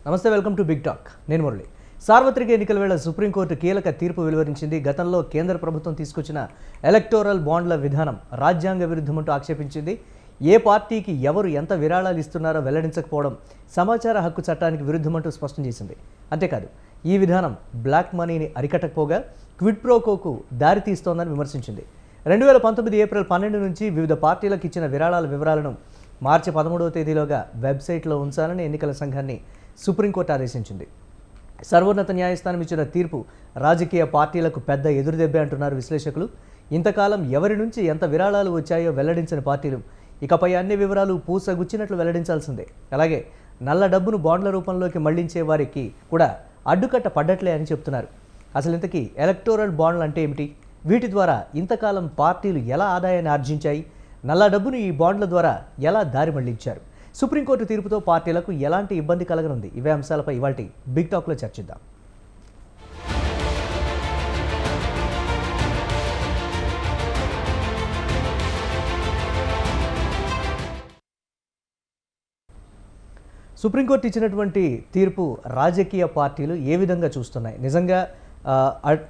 నమస్తే, welcome to big talk. నేను మురళి. సార్వత్రిక ఎన్నికల వేళ సుప్రీంకోర్టు కీలక తీర్పు వెలువరించింది. గతంలో కేంద్ర ప్రభుత్వం తీసుకొచ్చిన ఎలక్టోరల్ బాండ్ల విధానం రాజ్యాంగ విరుద్ధమంటూ ఆక్షేపించింది. ఏ పార్టీకి ఎవరు ఎంత విరాళాలు ఇస్తున్నారో వెల్లడించకపోవడం సమాచార హక్కు చట్టానికి విరుద్ధమంటూ స్పష్టం చేసింది. అంతేకాదు, ఈ విధానం బ్లాక్ మనీని అరికట్టకపోగా క్విడ్ ప్రోకోకు దారితీస్తోందని విమర్శించింది. 2019 ఏప్రిల్ 12 నుంచి వివిధ పార్టీలకు ఇచ్చిన విరాళాల వివరాలను మార్చి 13వ తేదీలోగా వెబ్సైట్లో ఉంచాలని ఎన్నికల సంఘాన్ని సుప్రీంకోర్టు ఆదేశించింది. సర్వోన్నత న్యాయస్థానం ఇచ్చిన తీర్పు రాజకీయ పార్టీలకు పెద్ద ఎదురుదెబ్బే అంటున్నారు విశ్లేషకులు. ఇంతకాలం ఎవరి నుంచి ఎంత విరాళాలు వచ్చాయో వెల్లడించిన పార్టీలు ఇకపై అన్ని వివరాలు పూసగుచ్చినట్లు వెల్లడించాల్సిందే. అలాగే నల్ల డబ్బును బాండ్ల రూపంలోకి మళ్లించే వారికి కూడా అడ్డుకట్ట పడ్డట్లే అని చెప్తున్నారు. అసలు ఇంతకీ ఎలక్టోరల్ బాండ్లు అంటే ఏమిటి? వీటి ద్వారా ఇంతకాలం పార్టీలు ఎలా ఆదాయాన్ని ఆర్జించాయి? నల్ల డబ్బును ఈ బాండ్ల ద్వారా ఎలా దారి మళ్లించారు? సుప్రీంకోర్టు తీర్పుతో పార్టీలకు ఎలాంటి ఇబ్బంది కలగనుంది? ఇవే అంశాలపై ఇవాల్టి బిగ్ టాక్లో చర్చిద్దాం. సుప్రీంకోర్టు ఇచ్చినటువంటి తీర్పు రాజకీయ పార్టీలు ఏ విధంగా చూస్తున్నాయి? నిజంగా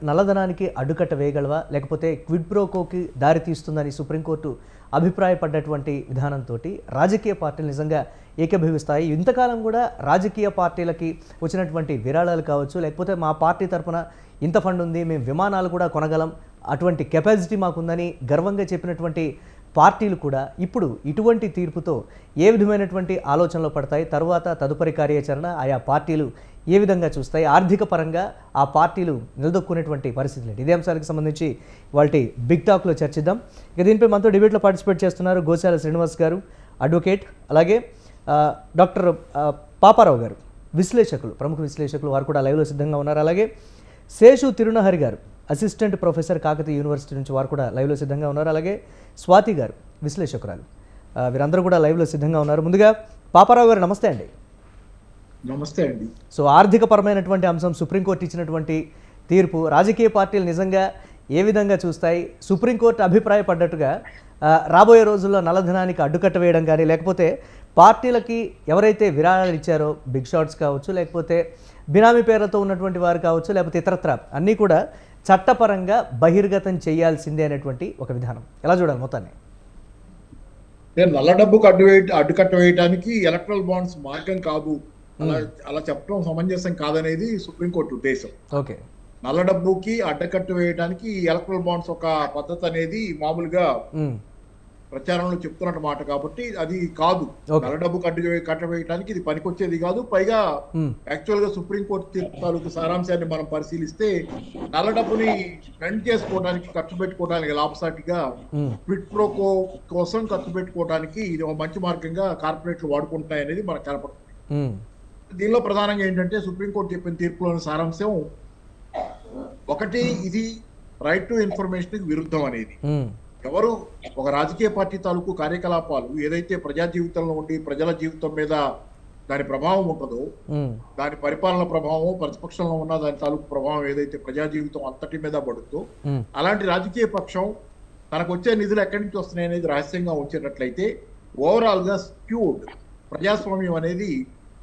నల్లధనానికి అడ్డుకట్ట వేయగలవా, లేకపోతే క్విడ్ ప్రోకోకి దారి తీస్తుందని సుప్రీంకోర్టు అభిప్రాయపడ్డటువంటి విధానంతో రాజకీయ పార్టీలు నిజంగా ఏకీభవిస్తాయి? ఇంతకాలం కూడా రాజకీయ పార్టీలకి వచ్చినటువంటి విరాళాలు కావచ్చు, లేకపోతే మా పార్టీ తరఫున ఇంత ఫండ్ ఉంది, మేము విమానాలు కూడా కొనగలం, అటువంటి కెపాసిటీ మాకుందని గర్వంగా చెప్పినటువంటి పార్టీలు కూడా ఇప్పుడు ఇటువంటి తీర్పుతో ఏ విధమైనటువంటి ఆలోచనలు పడతాయి? తరువాత తదుపరి కార్యాచరణ ఆయా పార్టీలు ఏ విధంగా చూస్తాయి? ఆర్థిక పరంగా ఆ పార్టీలు నిలదొక్కునేటువంటి పరిస్థితులు ఏంటి? ఇదే అంశాలకు సంబంధించి వాటి బిగ్ టాక్లో చర్చిద్దాం. ఇక దీనిపై మనతో డిబేట్లో పార్టిసిపేట్ చేస్తున్నారు గోశాల శ్రీనివాస్ గారు, అడ్వకేట్, అలాగే డాక్టర్ పాపారావు గారు, విశ్లేషకులు, ప్రముఖ విశ్లేషకులు, వారు కూడా లైవ్లో సిద్ధంగా ఉన్నారు. అలాగే శేషు తిరునహరి గారు, అసిస్టెంట్ ప్రొఫెసర్, కాకతీయ యూనివర్సిటీ నుంచి, వారు కూడా లైవ్లో సిద్ధంగా ఉన్నారు. అలాగే స్వాతి గారు, విశ్లేషకురాలు, వీరందరూ కూడా లైవ్లో సిద్ధంగా ఉన్నారు. ముందుగా పాపారావు గారు, నమస్తే అండి. నమస్తే అండి. సో ఆర్థిక పరమైనటువంటి అంశం, సుప్రీంకోర్టు ఇచ్చినటువంటి తీర్పు రాజకీయ పార్టీలు నిజంగా ఏ విధంగా చూస్తాయి? సుప్రీంకోర్టు అభిప్రాయపడ్డట్టుగా రాబోయే రోజుల్లో నల్లధనానికి అడ్డుకట్ట వేయడం కానీ, లేకపోతే పార్టీలకి ఎవరైతే విరాళాలు ఇచ్చారో బిగ్ షాట్స్ కావచ్చు, లేకపోతే బినామీ పేర్లతో ఉన్నటువంటి వారు కావచ్చు, లేకపోతే ఇతరత్ర అన్నీ కూడా చట్టపరంగా బహిర్గతం చేయాల్సిందే అనేటువంటి ఒక విధానం, ఎలా చూడాలి మొత్తాన్ని? నల్ల డబ్బుకు అడ్డుకట్ట వేయడానికి ఎలక్ట్రల్ బాండ్స్ మార్గం కాదు, అలా చెప్పడం సమంజసం కాదనేది సుప్రీంకోర్టు ఉద్దేశం. ఓకే, నల్ల డబ్బుకి అడ్డకట్టు వేయడానికి ఎలక్ట్రల్ బాండ్స్ ఒక పద్ధతి అనేది మామూలుగా ప్రచారంలో చెప్తున్నట్టు మాట, కాబట్టి అది కాదు. నల్ల డబ్బుకు కట్ట వేయడానికి ఇది పనికొచ్చేది కాదు. పైగా యాక్చువల్ గా సుప్రీంకోర్టు తీర్పు తాలూకు సారాంశాన్ని మనం పరిశీలిస్తే నల్ల డబ్బుని స్పెండ్ చేసుకోవడానికి, ఖర్చు పెట్టుకోవడానికి లాభసాటిగా క్విడ్ ప్రోకో కోసం ఖర్చు పెట్టుకోవడానికి ఇది ఒక మంచి మార్గంగా కార్పొరేట్లు వాడుకుంటాయి అనేది మనకు కనపడుతుంది. దీనిలో ప్రధానంగా ఏంటంటే సుప్రీంకోర్టు చెప్పిన తీర్పులోని సారాంశం ఒకటి, ఇది రైట్ టు ఇన్ఫర్మేషన్ విరుద్ధం అనేది. ఎవరు ఒక రాజకీయ పార్టీ తాలూకు కార్యకలాపాలు ఏదైతే ప్రజా జీవితంలో ఉండి ప్రజల జీవితం మీద దాని ప్రభావం ఉంటుందో, దాని పరిపాలన ప్రభావం, ప్రతిపక్షంలో ఉన్న దాని తాలూకు ప్రభావం ఏదైతే ప్రజా జీవితం అంతటి మీద పడుతుందో, అలాంటి రాజకీయ పక్షం తనకు వచ్చే నిధులు ఎక్కడి నుంచి వస్తున్నాయి అనేది రహస్యంగా ఉంచేటట్లయితే ఓవరాల్ గా స్క్యూడ్ ప్రజాస్వామ్యం అనేది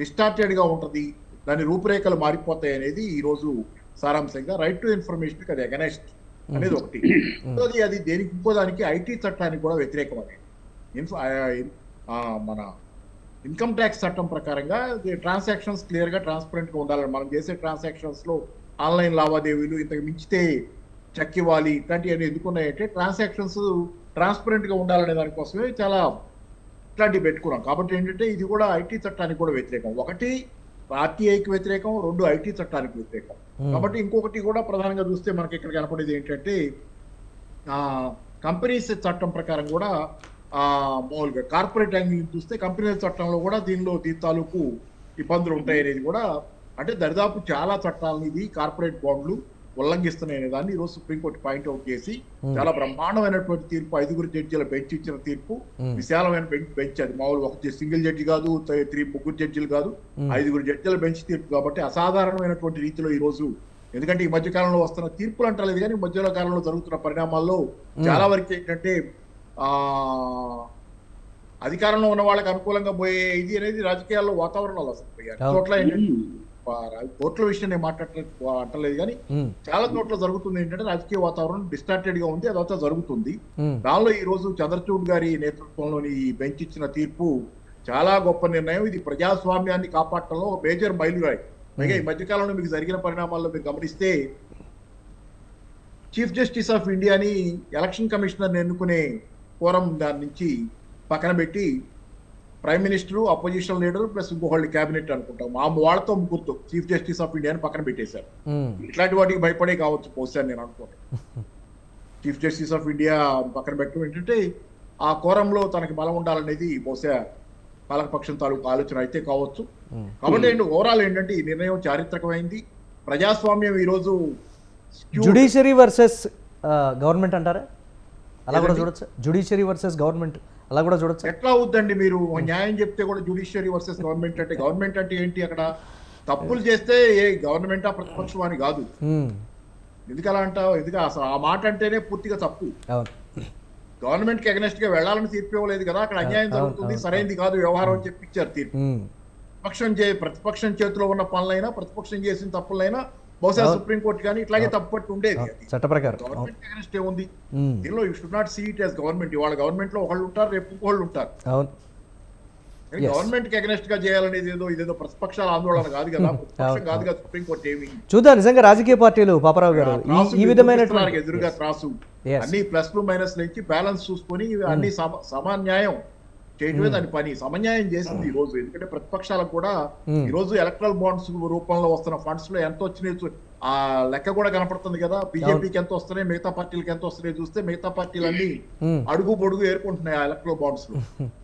డిస్టార్టెడ్ గా ఉంటది, దాని రూపురేఖలు మారిపోతాయి అనేది ఈ రోజు సారాంశంగా. రైట్ టు ఇన్ఫర్మేషన్ అది అగనెస్ట్ అనేది ఒకటి. అది దేనికి, ఇంకో దానికి ఐటీ చట్టానికి కూడా వ్యతిరేకం అనేది. మన ఇన్కమ్ ట్యాక్స్ చట్టం ప్రకారంగా ట్రాన్సాక్షన్స్ క్లియర్ గా ట్రాన్స్పరెంట్ గా ఉండాలని, మనం చేసే ట్రాన్సాక్షన్స్ లో ఆన్లైన్ లావాదేవీలు ఇంతకు మించితే చెక్ ఇవ్వాలి, ఇట్లాంటివన్నీ ఎందుకున్నాయంటే ట్రాన్సాక్షన్స్ ట్రాన్స్పరెంట్ గా ఉండాలనే దానికోసమే చాలా ఇట్లాంటివి పెట్టుకున్నాం. కాబట్టి ఏంటంటే ఇది కూడా ఐటీ చట్టానికి కూడా వ్యతిరేకం. ఒకటి ఆర్టీఐకి వ్యతిరేకం, రెండు ఐటీ చట్టానికి వ్యతిరేకం. కాబట్టి ఇంకొకటి కూడా ప్రధానంగా చూస్తే మనకి ఇక్కడ కనపడేది ఏంటంటే కంపెనీస్ చట్టం ప్రకారం కూడా మామూలుగా కార్పొరేట్ యాంగిల్ చూస్తే కంపెనీల చట్టంలో కూడా దీని తాలూకు ఇబ్బందులు ఉంటాయి అనేది కూడా, అంటే దరిదాపు చాలా చట్టాలని ఇది కార్పొరేట్ బాండ్లు ఉల్లంఘిస్తున్నాయనే దాన్ని ఈరోజు సుప్రీంకోర్టు పాయింట్అవుట్ చేసి చాలా బ్రహ్మాండమైనటువంటి తీర్పు, 5 జడ్జీల బెంచ్ ఇచ్చిన తీర్పు, విశాలమైన బెంచ్, అది మామూలు ఒక సింగిల్ జడ్జి కాదు, 3 జడ్జీలు కాదు, 5 జడ్జీల బెంచ్ తీర్పు. కాబట్టి అసాధారణమైనటువంటి రీతిలో ఈ రోజు, ఎందుకంటే ఈ మధ్య కాలంలో వస్తున్న తీర్పులు అంటలేదు కానీ మధ్యలో కాలంలో జరుగుతున్న పరిణామాల్లో చాలా వరకు ఏంటంటే అధికారంలో ఉన్న వాళ్ళకి అనుకూలంగా పోయే ఇది అనేది రాజకీయాల్లో వాతావరణాలు అసలు చోట్ల ఏంటంటే కోర్టుల విషయం నేను అంటలేదు కానీ చాలా చోట్ల జరుగుతుంది ఏంటంటే రాజకీయ వాతావరణం డిస్టార్టెడ్ గా ఉంది, అదంతా జరుగుతుంది. దానిలో ఈ రోజు చంద్రచూడ్ గారి నేతృత్వంలోని ఈ బెంచ్ ఇచ్చిన తీర్పు చాలా గొప్ప నిర్ణయం. ఇది ప్రజాస్వామ్యాన్ని కాపాడటంలో ఒక మేజర్ మైలురాయి. పైగా ఈ మధ్యకాలంలో మీకు జరిగిన పరిణామాల్లో మీరు గమనిస్తే చీఫ్ జస్టిస్ ఆఫ్ ఇండియాని ఎలక్షన్ కమిషనర్ ఎన్నుకునే ఫోరం దాని నుంచి పక్కన పెట్టి prime minister, opposition leader plus ఇంకొకళ్ళు క్యాబినెట్ అనుకుంటాం వాళ్ళతో ముగ్గురుతో చీఫ్ జస్టిస్ ఆఫ్ ఇండియాని పక్కన పెట్టేశారు. ఇట్లాంటి వాటికి భయపడే కావచ్చు బహుశా నేను అనుకుంటాను. చీఫ్ జస్టిస్ ఆఫ్ ఇండియా పక్కన పెట్టడం ఏంటంటే ఆ కోరంలో తనకి బలం ఉండాలనేది బహుశా పాలకపక్షం తాలూకు ఆలోచన అయితే కావచ్చు. కాబట్టి ఓవరాల్ ఏంటంటే ఈ నిర్ణయం చారిత్రకమైంది. ప్రజాస్వామ్యం ఈరోజు జుడిషియరీ వర్సెస్ గవర్నమెంట్ అంటారా? అలా కూడా చూడొచ్చు. జుడిషియరీ వర్సెస్ గవర్నమెంట్ అలా కూడా చూడొచ్చు. ఎట్లా అవుద్దండి? మీరు న్యాయం చెప్తే కూడా జుడిషియరీ వర్సెస్ గవర్నమెంట్ అంటే గవర్నమెంట్ అంటే ఏంటి? అక్కడ తప్పులు చేస్తే ఏ గవర్నమెంటా ప్రతిపక్షం అని కాదు. ఎందుకు అలా అంటావు? ఎందుకు అసలు ఆ మాట అంటేనే పూర్తిగా తప్పు. గవర్నమెంట్ కి అగెనెస్ట్ గా వెళ్లాలని తీర్పు ఇవ్వలేదు కదా, అక్కడ అన్యాయం జరుగుతుంది, సరైనది కాదు వ్యవహారం అని చెప్పించారు తీర్పు. ప్రతిపక్షం చేతిలో ఉన్న పనులైనా ప్రతిపక్షం చేసిన తప్పులైనా బహుశా సుప్రీంకోర్టు కానీ ఇట్లాగే తప్పట్టు ఉండేది. చట్ట ప్రకారం గవర్నమెంట్ అగెనెస్ట్ ఏముంది దీనిలో? You should not see it as government. ఇవాళ గవర్నమెంట్ లో ఒకళ్ళు ఉంటారు, రేపు ఇంకోళ్ళు ఉంటారు. గవర్నమెంట్ కి అగెనెస్ట్ గా చేయాలనేది ఇదేదో ప్రతిపక్షాల ఆందోళన కాదు కదా, ప్రతిపక్షం కాదు కదా సుప్రీంకోర్టు. ఏమి చూద్దాం నిజంగా రాజకీయ పార్టీలు పాపారావు గారు ఈ విధమైన ఎదురుగా త్రాసు అన్ని ప్లస్లు మైనస్ నుంచి బ్యాలెన్స్ చూసుకొని అన్ని సమాన్యాయం చేయటమే దాని పని. సమన్యాయం చేసింది ఈ రోజు. ఎందుకంటే ప్రతిపక్షాలకు కూడా ఈ రోజు ఎలక్ట్రల్ బాండ్స్ రూపంలో వస్తున్న ఫండ్స్ లో ఎంత వచ్చినాయి ఆ లెక్క కూడా కనపడుతుంది కదా. బీజేపీకి ఎంత వస్తున్నాయి, మిగతా పార్టీలకు ఎంత వస్తున్నాయి చూస్తే మిగతా పార్టీలన్నీ అడుగు పొడుగు ఏరుకుంటున్నాయి ఆ ఎలక్ట్రల్ బాండ్స్ లో.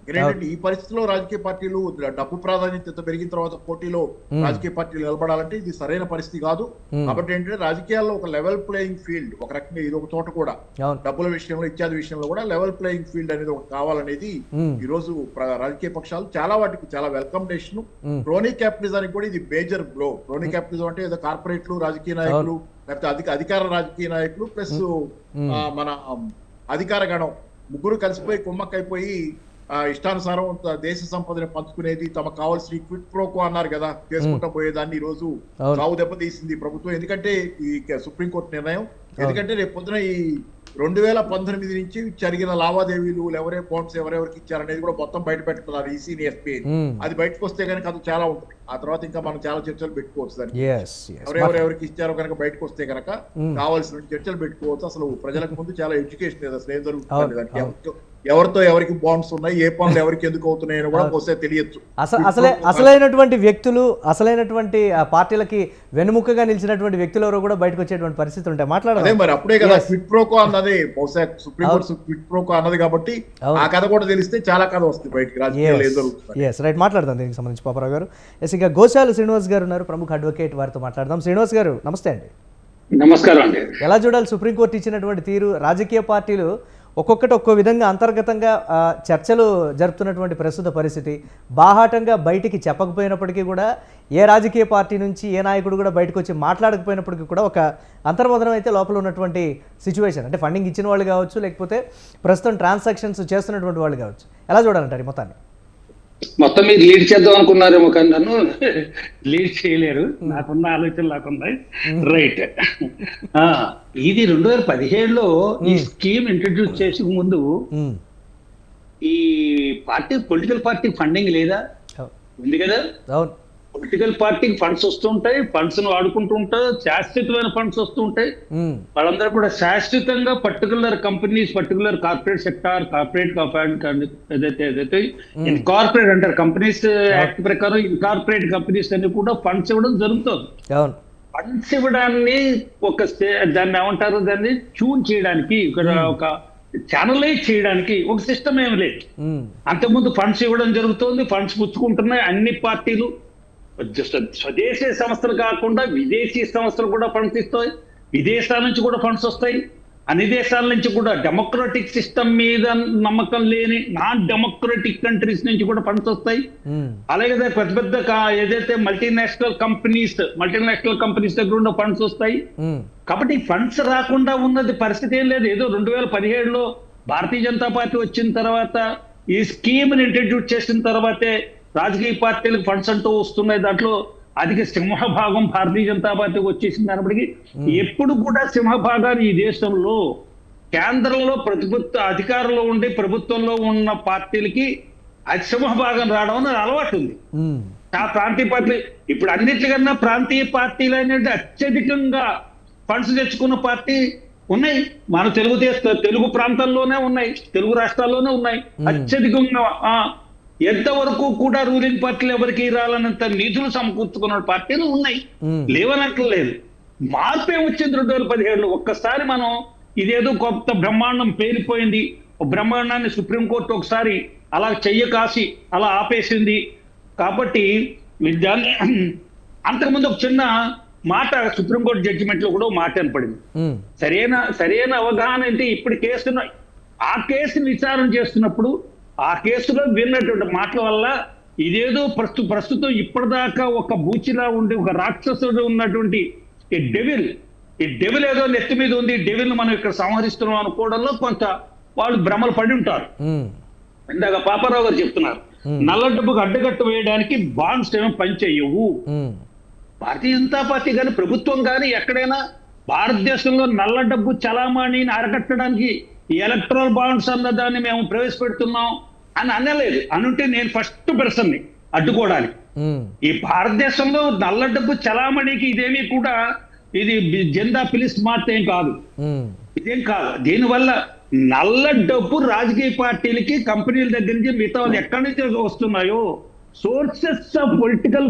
ఏంటంటే ఈ పరిస్థితిలో రాజకీయ పార్టీలు డబ్బు ప్రాధాన్యత పెరిగిన తర్వాత పోటీలో రాజకీయ పార్టీలు నిలబడాలంటే ఇది సరైన పరిస్థితి కాదు. కాబట్టి ఏంటంటే రాజకీయాల్లో ఒక లెవెల్ ప్లేయింగ్ ఫీల్డ్, ఒక రకంగా ఇది ఒక చోట కూడా డబ్బుల విషయంలో ఇత్యాది విషయంలో కూడా లెవెల్ ప్లేయింగ్ ఫీల్డ్ అనేది ఒకటి కావాలనేది ఈ రోజు రాజకీయ పక్షాలు చాలా వాటికి చాలా వెల్కమ్ డేషన్. క్రోనీ క్యాపిటలిజానికి కూడా ఇది మేజర్ బ్లో. క్రోనీ క్యాపిటలిజం అంటే ఏదో కార్పొరేట్లు, రాజకీయ నాయకులు, లేకపోతే అధికార రాజకీయ నాయకులు ప్లస్ మన అధికార గణం ముగ్గురు కలిసిపోయి కుమ్మక్కైపోయి ఇష్టానుసారం దేశ సంపదని పంచుకునేది, తమకు కావాల్సిన క్విట్ ప్రోకో అన్నారు కదా, చేసుకుంటా పోయేదాన్ని ఈ రోజు చావు దెబ్బతీసింది ప్రభుత్వం. ఎందుకంటే ఈ సుప్రీంకోర్టు నిర్ణయం, ఎందుకంటే రేపు పొద్దున ఈ 2019 నుంచి జరిగిన లావాదేవీలు ఎవరే బాండ్స్ ఎవరెవరికి ఇచ్చారనేది కూడా మొత్తం బయట పెట్టుకున్నారు ఈసీని, ఎస్పీ. అది బయటకు వస్తే కనుక అది చాలా ఉంటుంది. ఆ తర్వాత ఇంకా మనం చాలా చర్చలు పెట్టుకోవచ్చు దాన్ని. ఎవరెవరికి ఇచ్చారో కనుక బయటకు వస్తే కనుక కావాల్సిన చర్చలు పెట్టుకోవచ్చు. అసలు ప్రజలకు ముందు చాలా ఎడ్యుకేషన్ అసలు ఏం జరుగుతుంది దానికి, ఎవరితో ఎవరికి బాండ్స్ ఉన్నాయి, ఏ పనులు ఎవరికి ఎందుకు అవుతున్నాయని కూడా వస్తే తెలియచ్చు. అసలైనటువంటి వ్యక్తులు, అసలైనటువంటి పార్టీలకి వెనుముకగా నిలిచినటువంటి వ్యక్తులు ఎవరో కూడా బయటకు వచ్చేటువంటి పరిస్థితి ఉంటాయి. మాట్లాడాలి మరి అప్పుడే కదా క్విట్ ప్రోకో అన్నది, బహుశా సుప్రీంకోర్టు క్విట్ ప్రోకో అన్నది కాబట్టి ఆ కథ కూడా తెలిస్తే చాలా కథ వస్తుంది బయటకి రాజకీయాలు ఏం జరుగుతుంది. రైట్, మాట్లాడదాం దీనికి సంబంధించి పాపారావు గారు. ఇంకా గోశాల శ్రీనివాస్ గారు ఉన్నారు, ప్రముఖ అడ్వకేట్, వారితో మాట్లాడదాం. శ్రీనివాస్ గారు నమస్తే అండి. నమస్కారం అండి. ఎలా చూడాలి సుప్రీంకోర్టు ఇచ్చినటువంటి తీరు? రాజకీయ పార్టీలు ఒక్కొక్కటి ఒక్కో విధంగా అంతర్గతంగా చర్చలు జరుపుతున్నటువంటి ప్రస్తుత పరిస్థితి, బాహాటంగా బయటికి చెప్పకపోయినప్పటికీ కూడా ఏ రాజకీయ పార్టీ నుంచి ఏ నాయకుడు కూడా బయటకు వచ్చి మాట్లాడకపోయినప్పటికీ కూడా ఒక అంతర్మదనం అయితే లోపల ఉన్నటువంటి సిచ్యువేషన్. అంటే ఫండింగ్ ఇచ్చిన వాళ్ళు కావచ్చు, లేకపోతే ప్రస్తుతం ట్రాన్సాక్షన్స్ చేస్తున్నటువంటి వాళ్ళు కావచ్చు. ఎలా చూడాలంటారు మొత్తాన్ని? మొత్తం మీరు లీడ్ చేద్దాం అనుకున్నారేమో కానీ నన్ను లీడ్ చేయలేరు, నాకున్న ఆలోచనలు నాకున్నాయి. రైట్, ఇది 2017లో ఈ స్కీమ్ ఇంట్రడ్యూస్ చేసే ముందు ఈ పార్టీ పొలిటికల్ పార్టీ ఫండింగ్ లేదా? ఉంది కదా. పొలిటికల్ పార్టీకి ఫండ్స్ వస్తుంటాయి, ఫండ్స్ ను వాడుకుంటూ ఉంటారు, శాశ్వతమైన ఫండ్స్ వస్తుంటాయి. వాళ్ళందరూ కూడా శాశ్వతంగా particular companies, particular corporate sector, ఏదైతే ఇన్కార్పొరేట్ అంటారు కంపెనీస్ యాక్ట్ ప్రకారం, ఇన్కార్పొరేట్ కంపెనీస్ అన్ని కూడా ఫండ్స్ ఇవ్వడం జరుగుతుంది. ఫండ్స్ ఇవ్వడాన్ని దాన్ని ఏమంటారు, దాన్ని ట్యూన్ చేయడానికి, ఒక ఛానలైజ్ చేయడానికి ఒక సిస్టమ్ ఏమి లేదు. అంతకుముందు ఫండ్స్ ఇవ్వడం జరుగుతుంది, ఫండ్స్ పుచ్చుకుంటున్నాయి అన్ని పార్టీలు. స్వదేశీ సంస్థలు కాకుండా విదేశీ సంస్థలు కూడా ఫండ్స్ ఇస్తాయి, విదేశాల నుంచి కూడా ఫండ్స్ వస్తాయి, అన్ని దేశాల నుంచి కూడా. డెమోక్రటిక్ సిస్టమ్ మీద నమ్మకం లేని నాన్ డెమోక్రటిక్ కంట్రీస్ నుంచి కూడా ఫండ్స్ వస్తాయి. అలాగే పెద్ద పెద్ద ఏదైతే మల్టీనేషనల్ కంపెనీస్ దగ్గర ఉన్న ఫండ్స్ వస్తాయి. కాబట్టి ఫండ్స్ రాకుండా ఉన్నది పరిస్థితి ఏం లేదు. ఏదో 2017లో భారతీయ జనతా పార్టీ వచ్చిన తర్వాత ఈ స్కీమ్ ని ఇంట్రడ్యూస్ చేసిన తర్వాతే రాజకీయ పార్టీలకు ఫండ్స్ అంటూ వస్తున్నాయి. దాంట్లో అధిక సింహభాగం భారతీయ జనతా పార్టీకి వచ్చేసింది. అన్నప్పటికీ ఎప్పుడు కూడా సింహభాగాన్ని ఈ దేశంలో కేంద్రంలో అధికారంలో ఉండి ప్రభుత్వంలో ఉన్న పార్టీలకి అది సింహభాగం రావడం అనేది అలవాటు ఉంది. ఆ ప్రాంతీయ పార్టీలు ఇప్పుడు అన్నిటికన్నా ప్రాంతీయ పార్టీలు అనేది అత్యధికంగా ఫండ్స్ తెచ్చుకున్న పార్టీ ఉన్నాయి. మన తెలుగు ప్రాంతాల్లోనే ఉన్నాయి, తెలుగు రాష్ట్రాల్లోనే ఉన్నాయి అత్యధికంగా. ఎంతవరకు కూడా రూలింగ్ పార్టీలు ఎవరికి రాలన్నంత నిధులు సమకూర్చుకున్న పార్టీలు ఉన్నాయి, లేవనట్లేదు. మార్పు ఏమొచ్చింది 2017లో. ఒక్కసారి మనం ఇదేదో కొత్త బ్రహ్మాండం పేలిపోయింది, బ్రహ్మాండాన్ని సుప్రీంకోర్టు ఒకసారి అలా చెయ్య కాసి అలా ఆపేసింది. కాబట్టి అంతకుముందు ఒక చిన్న మాట సుప్రీంకోర్టు జడ్జిమెంట్ లో కూడా మాట వినపడింది. సరైన అవగాహన అంటే ఇప్పుడు ఆ కేసును విచారణ చేస్తున్నప్పుడు ఆ కేసులో విన్నటువంటి మాటల వల్ల ఇదేదో ప్రస్తుతం ఇప్పటిదాకా ఒక బూచిలా ఉండి ఒక రాక్షసుడు ఉన్నటువంటి ఈ డెవిల్ ఏదో నెత్తి మీద ఉంది, డెవిల్ ను మనం ఇక్కడ సంహరిస్తున్నాం అనుకోవడంలో కొంత వాళ్ళు భ్రమలు పడి ఉంటారు. ఇందాక పాపారావు గారు చెప్తున్నారు, నల్ల డబ్బుకు అడ్డగట్టు వేయడానికి బాండ్స్ ఏమో పనిచేయవు. భారతీయ జనతా పార్టీ కానీ ప్రభుత్వం కానీ ఎక్కడైనా భారతదేశంలో నల్ల డబ్బు చలామణిని అరకట్టడానికి ఎలక్ట్రల్ బాండ్స్ అన్న దాన్ని మేము ప్రవేశపెడుతున్నాం అని అనలేదు. అనుంటే నేను ఫస్ట్ పర్సన్ని అడ్డుకోవడానికి. ఈ భారతదేశంలో నల్ల డబ్బు చలామణికి ఇదేమీ కూడా ఇది జెండా పిలిస్ మాట ఏం కాదు, ఇదేం కాదు. దీనివల్ల నల్ల డబ్బు రాజకీయ పార్టీలకి కంపెనీల దగ్గర నుంచి మిగతా వాళ్ళు ఎక్కడి నుంచి వస్తున్నాయో సోర్సెస్ ఆఫ్ పొలిటికల్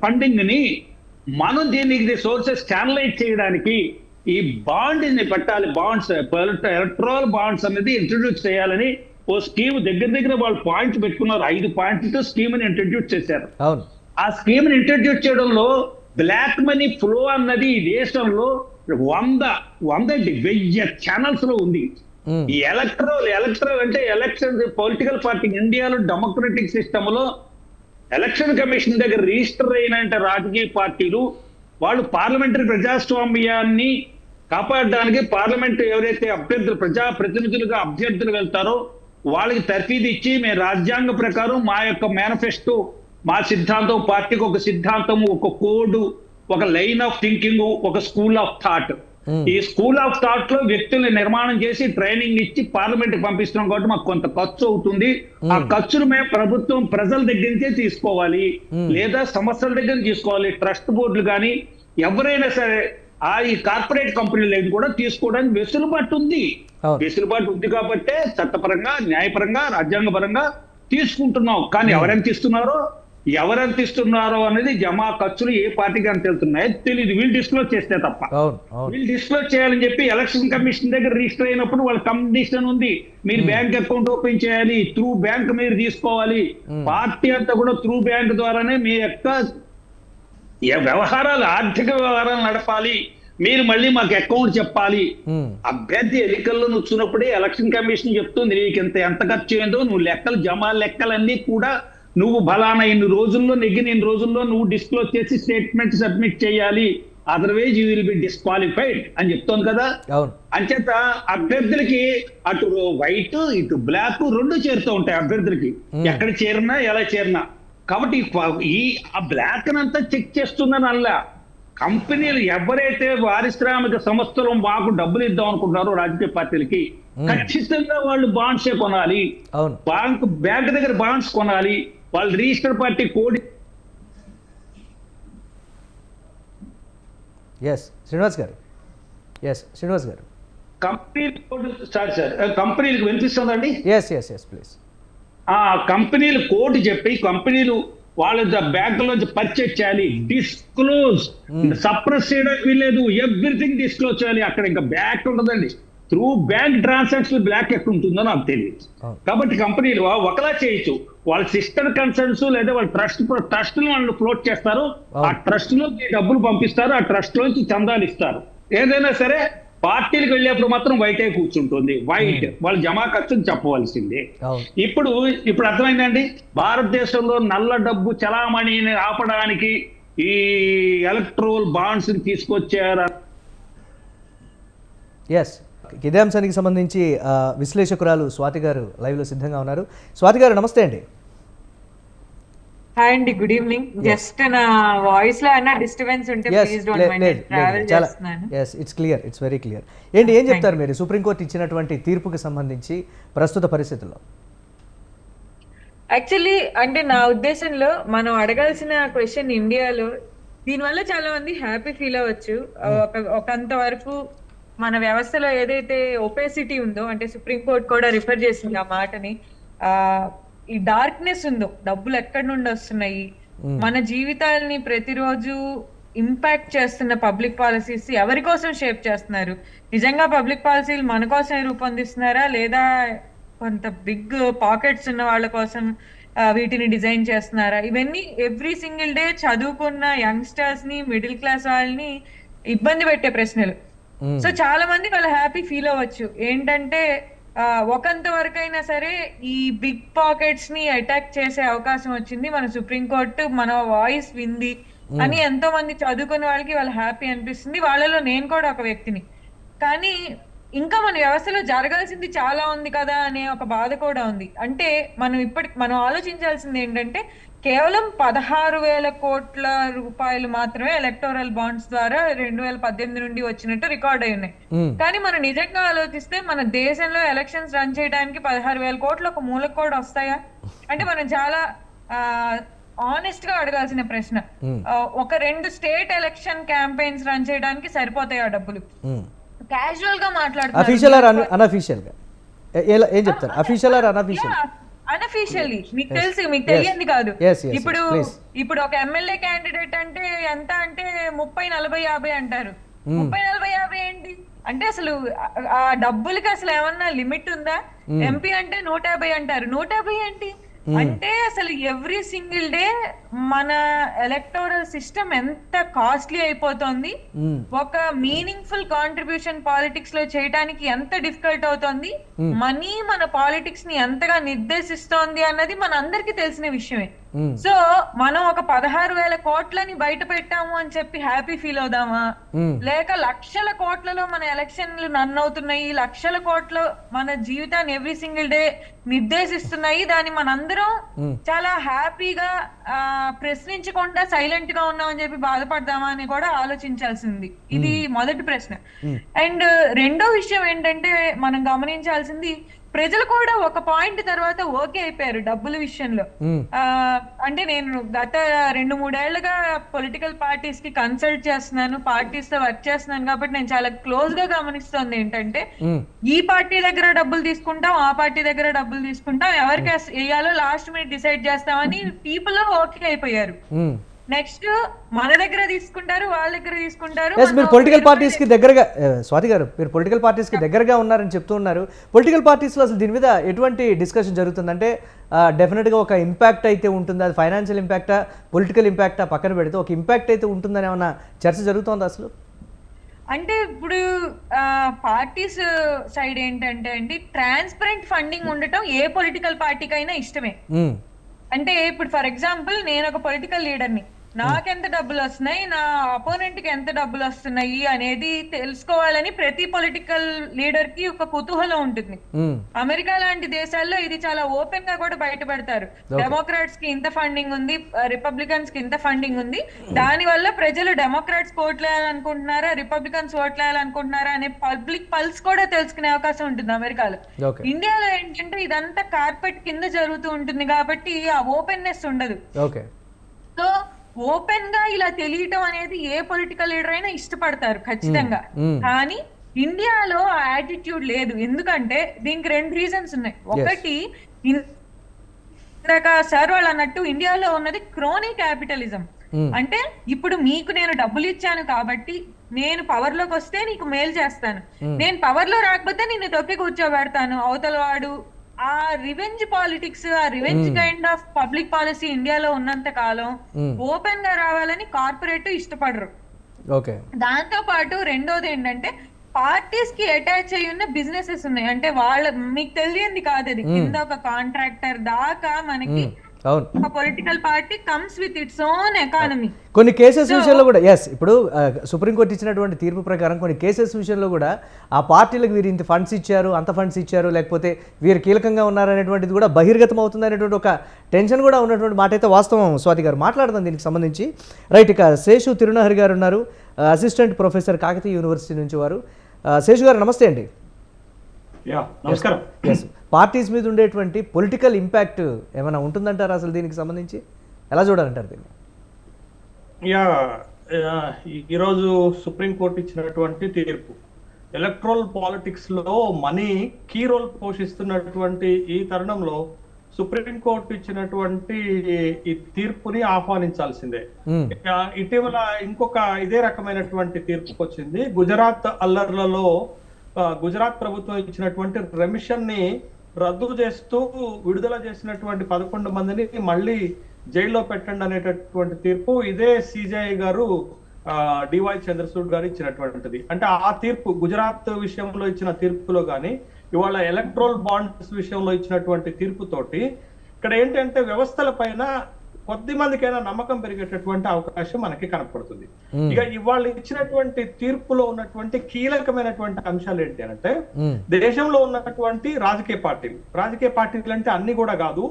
ఫండింగ్ ని మనం దీనికి సోర్సెస్ ఛానలైజ్ చేయడానికి ఈ బాండ్ ని పెట్టాలి. బాండ్స్, ఎలక్ట్రల్ బాండ్స్ అనేది ఇంట్రడ్యూస్ చేయాలని ఓ స్కీమ్ దగ్గర వాళ్ళు పాయింట్స్ పెట్టుకున్నారు. 5 పాయింట్లతో స్కీమ్ ని ఇంట్రడ్యూస్ చేశారు. ఆ స్కీమ్ ని ఇంట్రడ్యూస్ చేయడంలో బ్లాక్ మనీ ఫ్లో అన్నది ఈ దేశంలో 1000 ఛానల్స్ లో ఉంది. ఈ ఎలక్ట్రల్ అంటే ఎలక్షన్ పొలిటికల్ పార్టీ ఇండియాలో డెమోక్రటిక్ సిస్టమ్ లో ఎలక్షన్ కమిషన్ దగ్గర రిజిస్టర్ అయిన రాజకీయ పార్టీలు వాళ్ళు పార్లమెంటరీ ప్రజాస్వామ్యాన్ని కాపాడడానికి పార్లమెంట్ ఎవరైతే ప్రజాప్రతినిధులుగా అభ్యర్థులు వెళ్తారో వాళ్ళకి తర్ఫీదు ఇచ్చి మేము రాజ్యాంగ ప్రకారం మా యొక్క మేనిఫెస్టో, మా సిద్ధాంతం, పార్టీకి ఒక సిద్ధాంతము, ఒక కోడ్, ఒక లైన్ ఆఫ్ థింకింగ్, ఒక స్కూల్ ఆఫ్ థాట్. ఈ స్కూల్ ఆఫ్ థాట్ లో వ్యక్తుల్ని నిర్మాణం చేసి ట్రైనింగ్ ఇచ్చి పార్లమెంట్ కి పంపిస్తున్నాం కాబట్టి మాకు కొంత ఖర్చు అవుతుంది. ఆ ఖర్చును మేము ప్రభుత్వం ప్రజల దగ్గర నుంచే తీసుకోవాలి, లేదా సంస్థల దగ్గర తీసుకోవాలి. ట్రస్ట్ బోర్డులు కానీ ఎవరైనా సరే ఈ కార్పొరేట్ కంపెనీల దగ్గర కూడా తీసుకోవడానికి వెసులుబాటు ఉంది కాబట్టి చట్టపరంగా, న్యాయపరంగా, రాజ్యాంగపరంగా తీసుకుంటున్నాం. కానీ ఎవరెంత ఇస్తున్నారో అనేది జమా ఖర్చులు ఏ పార్టీకి అని తెలుస్తున్నాయో తెలియదు. వీళ్ళు డిస్క్లోజ్ చేస్తే తప్ప. వీళ్ళు డిస్క్లోజ్ చేయాలని చెప్పి ఎలక్షన్ కమిషన్ దగ్గర రిజిస్టర్ అయినప్పుడు వాళ్ళ కండిషన్ ఉంది, మీరు బ్యాంక్ అకౌంట్ ఓపెన్ చేయాలి, త్రూ బ్యాంక్ మీరు తీసుకోవాలి, పార్టీ అంతా కూడా త్రూ బ్యాంక్ ద్వారానే మీ యొక్క ఆర్థిక వ్యవహారాలు నడపాలి, మీరు మళ్ళీ మాకు అకౌంట్ చెప్పాలి. అభ్యర్థి ఎన్నికల్లో నుచ్చినప్పుడే ఎలక్షన్ కమిషన్ చెప్తుంది నీకు ఎంత ఖర్చు అయిందో, నువ్వు లెక్కలన్నీ కూడా నువ్వు బలానా ఇన్ని రోజుల్లో నెగ్గిన ఇన్ని రోజుల్లో నువ్వు డిస్క్లోజ్ చేసి స్టేట్మెంట్ సబ్మిట్ చేయాలి, otherwise you will be disqualified అని చెప్తోంది కదా. అంచేత అభ్యర్థులకి అటు వైట్ ఇటు బ్లాక్ రెండు చేరుతూ ఉంటాయి అభ్యర్థులకి, ఎక్కడ చేరినా ఎలా చేరినా. కాబట్టి ఆ బ్లాక్ అంతా చెక్ చేస్తుందని అలా కంపెనీలు ఎవరైతే పారిశ్రామిక సంస్థలు మాకు డబ్బులు ఇద్దాం అనుకుంటున్నారో రాజకీయ పార్టీలకి ఖచ్చితంగా వాళ్ళు బాండ్సే కొనాలి, బ్యాంక్ దగ్గర బాండ్స్ కొనాలి, వాళ్ళు రిజిస్టర్ పార్టీ కోడ్. శ్రీనివాస్ గారు కంపెనీలకు వినిపిస్తుందండి. ప్లీజ్. ఆ కంపెనీలు కోడ్ చెప్పి కంపెనీలు వాళ్ళ బ్యాంకులోంచి పర్చేజ్ చేయాలి, డిస్క్లోజ్, సప్రెస్ చేయడానికి వీల్లేదు, ఎవ్రీథింగ్ డిస్క్లోజ్ చేయాలి. అక్కడ ఇంకా బ్యాక్ ఉండదండి. త్రూ బ్యాంక్ ట్రాన్సాక్షన్ బ్లాక్ ఎక్కడ ఉంటుందో నాకు తెలియదు. కాబట్టి కంపెనీలు ఒకలా చేయొచ్చు, వాళ్ళ సిస్టర్ కన్సర్న్స్ లేదా వాళ్ళ ట్రస్ట్ వాళ్ళు ఫ్లోట్ చేస్తారు, ఆ ట్రస్ట్ లోకి డబ్బులు పంపిస్తారు, ఆ ట్రస్ట్ లోంచి చందాలు ఇస్తారు. ఏదైనా సరే పార్టీలకు వెళ్ళేప్పుడు మాత్రం వైట్ అయి కూర్చుంటుంది, వైట్ వాళ్ళు జమా ఖర్చుని చెప్పవలసిందే. ఇప్పుడు అర్థమైందండి, భారతదేశంలో నల్ల డబ్బు చలామణిని ఆపడానికి ఈ ఎలక్ట్రల్ బాండ్స్ ని తీసుకొచ్చారా? ఇదే అంశానికి సంబంధించి విశ్లేషకురాలు స్వాతి గారు లైవ్లో సిద్ధంగా ఉన్నారు. స్వాతి గారు నమస్తే అండి. హాయ్ అండి, గుడ్ ఈవినింగ్. జస్ట్ నా వాయిస్ లో అన్న డిస్టర్బెన్స్ ఉంటే ప్లీజ్ డోంట్ మైండ్, ట్రావెల్ చేస్తున్నాను. yes it's clear, it's very clear. ఏం చెప్తారు మీరు సుప్రీంకోర్టు ఇచ్చినటువంటి తీర్పుకి సంబంధించి ప్రస్తుత పరిస్థితుల్లో? యాక్చువల్లీ అంటే నా ఉద్దేశంలో మనం అడగాల్సిన క్వశ్చన్ ఇండియాలో దీనివల్ల చాలా మంది హ్యాపీ ఫీల్ అవ్వచ్చు. ఒకంత వరకు మన వ్యవస్థలో ఏదైతే ఒపేసిటీ ఉందో, అంటే సుప్రీంకోర్టు కూడా రిఫర్ చేసింది ఆ మాటని, ఈ డార్క్నెస్ ఉందో, డబ్బులు ఎక్కడి నుండి వస్తున్నాయి, మన జీవితాలని ప్రతిరోజు ఇంపాక్ట్ చేస్తున్న పబ్లిక్ పాలసీస్ ఎవరి కోసం షేప్ చేస్తున్నారు, నిజంగా పబ్లిక్ పాలసీలు మన కోసమే రూపొందిస్తున్నారా లేదా కొంత బిగ్ పాకెట్స్ ఉన్న వాళ్ళ కోసం వీటిని డిజైన్ చేస్తున్నారా? ఇవన్నీ ఎవ్రీ సింగిల్ డే చదువుకున్న యంగ్స్టర్స్ ని, మిడిల్ క్లాస్ వాళ్ళని ఇబ్బంది పెట్టే ప్రశ్నలు. సో చాలా మంది వాళ్ళు హ్యాపీ ఫీల్ అవ్వచ్చు. ఏంటంటే ఒకంత వరకైనా సరే ఈ బిగ్ పాకెట్స్ ని అటాక్ చేసే అవకాశం వచ్చింది, మన సుప్రీంకోర్టు మన వాయిస్ వింది అని ఎంతో మంది చదువుకునే వాళ్ళకి వాళ్ళు హ్యాపీ అనిపిస్తుంది. వాళ్ళలో నేను కూడా ఒక వ్యక్తిని. కానీ ఇంకా మన వ్యవస్థలో జరగాల్సింది చాలా ఉంది కదా అనే ఒక బాధ కూడా ఉంది. అంటే మనం ఆలోచించాల్సింది ఏంటంటే కేవలం 16,000 కోట్ల రూపాయలు మాత్రమే ఎలక్టోరల్ బాండ్స్ ద్వారా 2018 నుండి వచ్చినట్టు రికార్డ్ అయి ఉన్నాయి. కానీ మనం నిజంగా ఆలోచిస్తే మన దేశంలో ఎలక్షన్స్ రన్ చేయడానికి 16,000 కోట్లు ఒక మూలకు కూడా వస్తాయా అంటే మనం చాలా ఆనెస్ట్ గా అడగాల్సిన ప్రశ్న. ఒక 2 స్టేట్ ఎలక్షన్ క్యాంపెయిన్స్ రన్ చేయడానికి సరిపోతాయి ఆ డబ్బులు? క్యాజువల్ గా మాట్లాడుతున్నారు, అనఫీషియల్లీ మీకు తెలియంది కాదు. ఇప్పుడు ఒక ఎమ్మెల్యే క్యాండిడేట్ అంటే ఎంత అంటే 30, 40, 50 అంటారు. 30, 40, 50 ఏంటి అంటే అసలు ఆ డబ్బులకి అసలు ఏమన్నా లిమిట్ ఉందా? ఎంపీ అంటే 150 అంటారు. 150 ఏంటి అంటే అసలు ఎవ్రీ సింగిల్ డే మన ఎలక్టోరల్ సిస్టమ్ ఎంత కాస్ట్లీ అయిపోతుంది, ఒక మీనింగ్ఫుల్ కాంట్రిబ్యూషన్ పాలిటిక్స్ లో చేయడానికి ఎంత డిఫికల్ట్ అవుతుంది, మనీ మన పాలిటిక్స్ ని ఎంతగా నిర్దేశిస్తోంది అన్నది మన అందరికి తెలిసిన విషయమే. సో మనం ఒక 16,000 కోట్లని బయట పెట్టాము అని చెప్పి హ్యాపీ ఫీల్ అవుదామా, లేక లక్షల కోట్లలో మన ఎలక్షన్లు రన్ అవుతున్నాయి, లక్షల కోట్ల మన జీవితాన్ని ఎవ్రీ సింగిల్ డే నిర్దేశిస్తున్నాయి, దాన్ని మనందరం చాలా హ్యాపీగా ప్రశ్నించకుండా సైలెంట్ గా ఉన్నామని చెప్పి బాధపడదామా అని కూడా ఆలోచించాల్సింది. ఇది మొదటి ప్రశ్న. అండ్ రెండో విషయం ఏంటంటే మనం గమనించాల్సింది, ప్రజలు కూడా ఒక పాయింట్ తర్వాత ఓకే అయిపోయారు డబ్బుల విషయంలో. అంటే నేను గత 2-3 ఏళ్లుగా పొలిటికల్ పార్టీస్ కి కన్సల్ట్ చేస్తున్నాను, పార్టీస్ తో వర్క్ చేస్తున్నాను కాబట్టి నేను చాలా క్లోజ్ గా గమనిస్తోంది ఏంటంటే ఈ పార్టీ దగ్గర డబ్బులు తీసుకుంటాం, ఆ పార్టీ దగ్గర డబ్బులు తీసుకుంటాం, ఎవరికి వేయాలో లాస్ట్ మినిట్ డిసైడ్ చేస్తామని పీపుల్ ఓకే అయిపోయారు. నెక్స్ట్ మన దగ్గర తీసుకుంటారు, వాళ్ళ దగ్గర తీసుకుంటారు. మీరు పొలిటికల్ పార్టీస్ కి దగ్గరగా, స్వాతి గారు మీరు పొలిటికల్ పార్టీస్ కి దగ్గరగా ఉన్నారని చెప్తున్నారు. పొలిటికల్ పార్టీస్ లో అసలు దీని మీద ఎటువంటి డిస్కషన్ జరుగుతుందంటే డెఫినెట్ గా ఒక ఇంపాక్ట్ అయితే ఉంటుంది, అది ఫైనాన్షియల్ ఇంపాక్టా పొలిటికల్ ఇంపాక్టా పక్కన పెడితే ఒక ఇంపాక్ట్ అయితే ఉంటుందని ఏమన్నా చర్చ జరుగుతుంది అసలు? అంటే ఇప్పుడు పార్టీస్ సైడ్ ఏంటంటే అండి, ట్రాన్స్పరెంట్ ఫండింగ్ ఉండటం ఏ పొలిటికల్ పార్టీకైనా ఇష్టమే. అంటే ఇప్పుడు ఫర్ ఎగ్జాంపుల్ నేను ఒక పొలిటికల్ లీడర్ని, నాకెంత డబ్బులు వస్తున్నాయి, నా అపోనెంట్ కి ఎంత డబ్బులు వస్తున్నాయి అనేది తెలుసుకోవాలని ప్రతి పొలిటికల్ లీడర్ కి ఒక కుతూహలం ఉంటుంది. అమెరికా లాంటి దేశాల్లో ఇది చాలా ఓపెన్ గా కూడా బయట పెడతారు. డెమోక్రాట్స్ కి ఇంత ఫండింగ్ ఉంది, రిపబ్లికన్స్ కి ఇంత ఫండింగ్ ఉంది, దాని వల్ల ప్రజలు డెమోక్రాట్స్ ఓట్లేయాలనుకుంటున్నారా, రిపబ్లికన్స్ ఓట్లేయాలనుకుంటున్నారా అనే పబ్లిక్ పల్స్ కూడా తెలుసుకునే అవకాశం ఉంటుంది అమెరికాలో. ఇండియాలో ఏంటంటే ఇదంతా కార్పెట్ కింద జరుగుతూ ఉంటుంది కాబట్టి ఆ ఓపెన్నెస్ ఉండదు. సో ఓపెన్ గా ఇలా తెలియటం అనేది ఏ పొలిటికల్ లీడర్ అయినా ఇష్టపడతారు ఖచ్చితంగా. కానీ ఇండియాలో ఆ యాటిట్యూడ్ లేదు. ఎందుకంటే దీనికి 2 రీజన్స్ ఉన్నాయి. ఒకటి, ఇందాక సార్ వాళ్ళు అన్నట్టు ఇండియాలో ఉన్నది క్రోనీ క్యాపిటలిజం. అంటే ఇప్పుడు మీకు నేను డబ్బులు ఇచ్చాను కాబట్టి నేను పవర్ లోకి వస్తే నీకు మేలు చేస్తాను, నేను పవర్ లో రాకపోతే నిన్ను తొక్కి కూర్చోబెడతాను. అవతల వాడు ఆ రివెంజ్ పాలిటిక్స్, ఆ revenge kind of public policy ఇండియాలో ఉన్నంత కాలం ఓపెన్ గా రావాలని కార్పొరేట్ ఇష్టపడరు. దాంతో పాటు రెండోది ఏంటంటే పార్టీస్ కి అటాచ్ అయ్యి ఉన్న బిజినెసెస్ ఉన్నాయి. అంటే మీకు తెలియంది కాదు, అది కింద ఒక కాంట్రాక్టర్ దాకా మనకి అవును. ఒక political party comes with its own economy. కొన్ని కేసెస్ విషయంలో కూడా ఇప్పుడు సుప్రీంకోర్టు ఇచ్చినటువంటి తీర్పు ప్రకారం కొన్ని కేసెస్ విషయంలో కూడా ఆ పార్టీలకు వీరు ఇంత ఫండ్స్ ఇచ్చారు, అంత ఫండ్స్ ఇచ్చారు, లేకపోతే వీరు కీలకంగా ఉన్నారనేటువంటిది కూడా బహిర్గతం అవుతుంది అనేటువంటి ఒక టెన్షన్ కూడా ఉన్నటువంటి మాట అయితే వాస్తవం. స్వాతి గారు మాట్లాడదాం దీనికి సంబంధించి. రైట్, ఇక శేషు తిరునహరి గారు ఉన్నారు, అసిస్టెంట్ ప్రొఫెసర్ కాకతీయ యూనివర్సిటీ నుంచి వారు. శేషు గారు నమస్తే అండి. నమస్కారం. ఎస్, పార్టీస్ మీద ఉండేటువంటి పొలిటికల్ ఇంపాక్ట్ ఏమైనా ఉంటుందంటారా అసలు దీనికి సంబంధించి? ఎలా చూడాలంటారు దీన్ని? ఈరోజు సుప్రీంకోర్టు ఇచ్చినటువంటి తీర్పు ఎలక్ట్రల్ పాలిటిక్స్ లో మనీ కీ రోల్ పోషిస్తున్నటువంటి ఈ తరుణంలో సుప్రీంకోర్టు ఇచ్చినటువంటి ఈ తీర్పుని ఆహ్వానించాల్సిందే. ఇటీవల ఇంకొక ఇదే రకమైనటువంటి తీర్పుకి వచ్చింది. గుజరాత్ అల్లర్లలో గుజరాత్ ప్రభుత్వం ఇచ్చినటువంటి రెమిషన్ ని రద్దు చేస్తూ విడుదల చేసినటువంటి 11 మందిని మళ్ళీ జైల్లో పెట్టండి అనేటటువంటి తీర్పు ఇదే సిజేఐ గారు డివై చంద్రచూడ్ గారు ఇచ్చినటువంటిది. అంటే ఆ తీర్పు గుజరాత్ విషయంలో ఇచ్చిన తీర్పులో కానీ ఇవాళ ఎలక్ట్రల్ బాండ్స్ విషయంలో ఇచ్చినటువంటి తీర్పుతోటి ఇక్కడ ఏంటంటే వ్యవస్థల పైన కొద్ది మందికైనా నమ్మకం పెరిగేటటువంటి అవకాశం మనకి కనపడుతుంది. ఇక ఇవాళ ఇచ్చినటువంటి తీర్పులో ఉన్నటువంటి కీలకమైనటువంటి అంశాలు ఏంటి అంటే దేశంలో ఉన్నటువంటి రాజకీయ పార్టీలు అంటే అన్ని కూడా కాదు,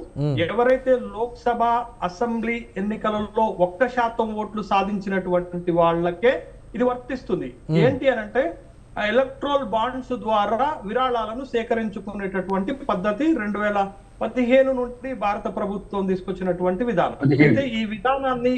ఎవరైతే లోక్సభ అసెంబ్లీ ఎన్నికలలో 1% ఓట్లు సాధించినటువంటి వాళ్ళకే ఇది వర్తిస్తుంది. ఏంటి అని అంటే ఎలక్ట్రల్ బాండ్స్ ద్వారా విరాళాలను సేకరించుకునేటటువంటి పద్ధతి 2015 నుండి భారత ప్రభుత్వం తీసుకొచ్చినటువంటి విధానం. అయితే ఈ విధానాన్ని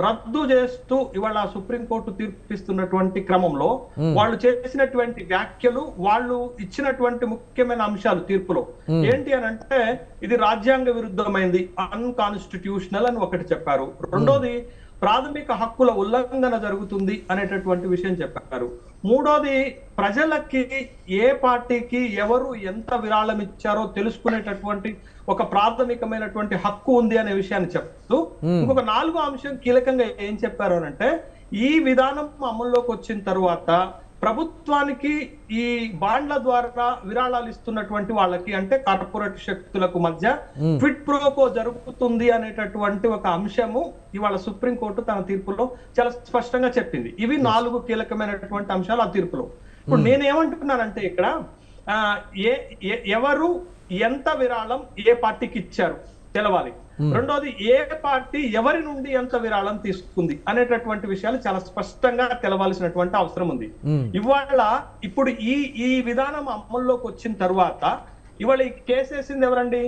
రద్దు చేస్తూ ఇవాళ సుప్రీంకోర్టు తీర్పిస్తున్నటువంటి క్రమంలో వాళ్ళు చేసినటువంటి వ్యాఖ్యలు, వాళ్ళు ఇచ్చినటువంటి ముఖ్యమైన అంశాలు తీర్పులో ఏంటి అని అంటే ఇది రాజ్యాంగ విరుద్ధమైంది, అన్కాన్స్టిట్యూషనల్ అని ఒకటి చెప్పారు. రెండోది ప్రాథమిక హక్కుల ఉల్లంఘన జరుగుతుంది అనేటటువంటి విషయం చెప్పారు. మూడోది ప్రజలకి ఏ పార్టీకి ఎవరు ఎంత విరాళం ఇచ్చారో తెలుసుకునేటటువంటి ఒక ప్రాథమికమైనటువంటి హక్కు ఉంది అనే విషయాన్ని చెప్తూ ఇంకొక 4వ అంశం కీలకంగా ఏం చెప్పారు అంటే ఈ విధానం అమల్లోకి వచ్చిన తర్వాత ప్రభుత్వానికి ఈ బాండ్ల ద్వారా విరాళాలు ఇస్తున్నటువంటి వాళ్ళకి అంటే కార్పొరేట్ శక్తులకు మధ్య క్విడ్ ప్రోకో జరుగుతుంది అనేటటువంటి ఒక అంశము ఇవాళ సుప్రీంకోర్టు తన తీర్పులో చాలా స్పష్టంగా చెప్పింది. ఇవి 4 కీలకమైనటువంటి అంశాలు ఆ తీర్పులో. ఇప్పుడు నేనేమంటున్నానంటే ఇక్కడ ఎవరు ఎంత విరాళం ఏ పార్టీకి ఇచ్చారు తెలవాలి. రెండోది ఏ పార్టీ ఎవరి నుండి ఎంత విరాళం తీసుకుంది అనేటటువంటి విషయాలు చాలా స్పష్టంగా తెలవాల్సినటువంటి అవసరం ఉంది. ఇవాళ ఇప్పుడు ఈ విధానం అమల్లోకి వచ్చిన తర్వాత ఇవాళ ఈ కేసు వేసింది ఎవరండి?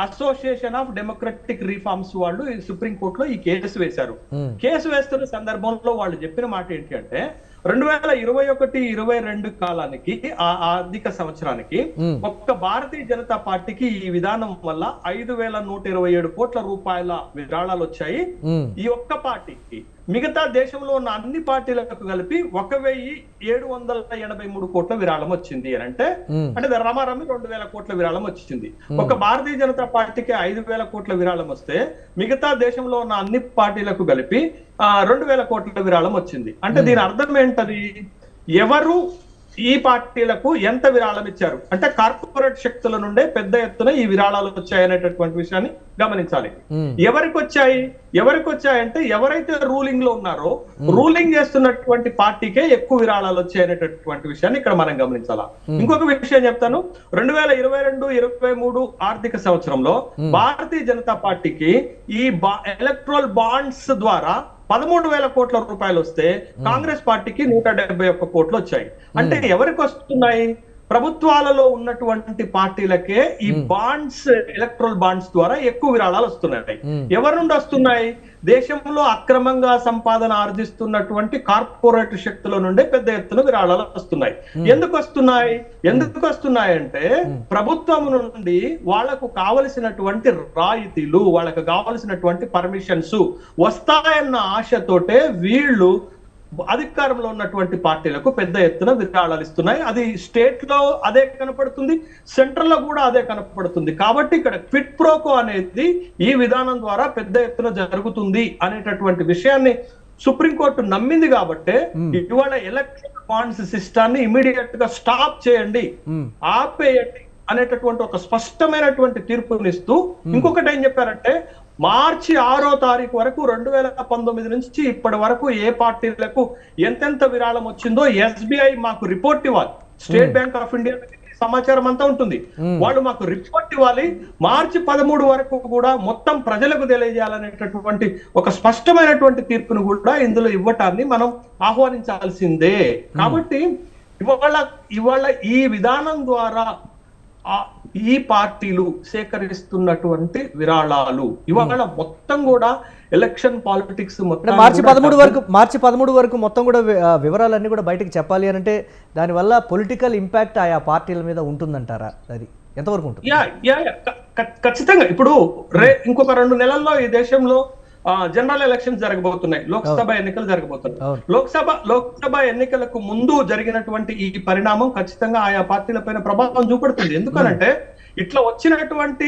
అసోసియేషన్ ఆఫ్ డెమోక్రటిక్ రిఫార్మ్స్ వాళ్ళు సుప్రీంకోర్టులో ఈ కేసు వేశారు. కేసు వేస్తున్న సందర్భంలో వాళ్ళు చెప్పిన మాట ఏంటి అంటే 2021-22 కాలానికి ఆ ఆర్థిక సంవత్సరానికి ఒక్క భారతీయ జనతా పార్టీకి ఈ విధానం వల్ల 5127 కోట్ల రూపాయల విరాళాలు వచ్చాయి. ఈ ఒక్క పార్టీకి మిగతా దేశంలో ఉన్న అన్ని పార్టీలకు కలిపి 1783 కోట్ల విరాళం వచ్చింది అని అంటే రమారమి 2000 కోట్ల విరాళం వచ్చింది. ఒక భారతీయ జనతా పార్టీకి 5000 కోట్ల విరాళం వస్తే మిగతా దేశంలో ఉన్న అన్ని పార్టీలకు కలిపి 2000 కోట్ల విరాళం వచ్చింది. అంటే దీని అర్థం ఏంటది? ఎవరు ఈ పార్టీలకు ఎంత విరాళం ఇచ్చారు అంటే కార్పొరేట్ శక్తుల నుండే పెద్ద ఎత్తున ఈ విరాళాలు వచ్చాయనేటటువంటి విషయాన్ని గమనించాలి. ఎవరికి వచ్చాయంటే ఎవరైతే రూలింగ్ లో ఉన్నారో రూలింగ్ చేస్తున్నటువంటి పార్టీకే ఎక్కువ విరాళాలు వచ్చాయనేటటువంటి విషయాన్ని ఇక్కడ మనం గమనించాలా. ఇంకొక విషయం చెప్తాను. 2022-23 ఆర్థిక సంవత్సరంలో భారతీయ జనతా పార్టీకి ఈ ఎలక్ట్రల్ బాండ్స్ ద్వారా 13,000 కోట్ల రూపాయలు వస్తే కాంగ్రెస్ పార్టీకి 171 కోట్లు వచ్చాయి. అంటే ఎవరికి వస్తున్నాయి? ప్రభుత్వాలలో ఉన్నటువంటి పార్టీలకే ఈ బాండ్స్ ఎలక్ట్రల్ బాండ్స్ ద్వారా ఎక్కువ విరాళాలు వస్తున్నాయి. ఎవరి నుండి వస్తున్నాయి? దేశంలో అక్రమంగా సంపాదన ఆర్జిస్తున్నటువంటి కార్పొరేట్ శక్తుల నుండి పెద్ద ఎత్తున విరాళాలు వస్తున్నాయి. ఎందుకు వస్తున్నాయి అంటే ప్రభుత్వం నుండి వాళ్లకు కావలసినటువంటి రాయితీలు, వాళ్ళకు కావలసినటువంటి పర్మిషన్స్ వస్తాయన్న ఆశతోటే వీళ్ళు అధికారంలో ఉన్నటువంటి పార్టీలకు పెద్ద ఎత్తున విరాళాలు ఇస్తున్నాయి. అది స్టేట్ లో అదే కనపడుతుంది, సెంట్రల్ లో కూడా అదే కనపడుతుంది. కాబట్టి ఇక్కడ క్విడ్ ప్రోకో అనేది ఈ విధానం ద్వారా పెద్ద ఎత్తున జరుగుతుంది అనేటటువంటి విషయాన్ని సుప్రీంకోర్టు నమ్మింది. కాబట్టి ఇవాళ ఎలక్ట్రల్ బాండ్స్ సిస్టాన్ని ఇమీడియట్ గా స్టాప్ చేయండి, ఆపేయండి అనేటటువంటి ఒక స్పష్టమైనటువంటి తీర్పునిస్తూ ఇంకొకటి ఏం చెప్పారంటే మార్చి 6వ తారీఖు వరకు 2019 నుంచి ఇప్పటి వరకు ఏ పార్టీలకు ఎంతెంత విరాళం వచ్చిందో SBI మాకు రిపోర్ట్ ఇవ్వాలి. స్టేట్ బ్యాంక్ ఆఫ్ ఇండియా సమాచారం అంతా ఉంటుంది. వాళ్ళు మాకు రిపోర్ట్ ఇవ్వాలి. మార్చి 13 వరకు కూడా మొత్తం ప్రజలకు తెలియజేయాలనేటటువంటి ఒక స్పష్టమైనటువంటి తీర్పును కూడా ఇందులో ఇవ్వటాన్ని మనం ఆహ్వానించాల్సిందే. కాబట్టి ఇవాళ ఈ విధానం ద్వారా ఈ పార్టీలు సేకరిస్తున్నటువంటి విరాళాలు ఇవాళ మొత్తం కూడా ఎలక్షన్ పాలిటిక్స్ మొత్తం మార్చి 13 వరకు మొత్తం కూడా వివరాలన్నీ కూడా బయటకు చెప్పాలి అని అంటే దానివల్ల పొలిటికల్ ఇంపాక్ట్ ఆయా పార్టీల మీద ఉంటుందంటారా? అది ఎంతవరకు ఉంటుంది? ఖచ్చితంగా. ఇప్పుడు ఇంకొక 2 నెలల్లో ఈ దేశంలో జనరల్ ఎలక్షన్స్ జరగబోతున్నాయి, లోక్సభ ఎన్నికలు జరగబోతున్నాయి. లోక్సభ ఎన్నికలకు ముందు జరిగినటువంటి ఈ పరిణామం ఖచ్చితంగా ఆయా పార్టీల పైన ప్రభావం చూపెడుతుంది. ఎందుకనంటే ఇట్లా వచ్చినటువంటి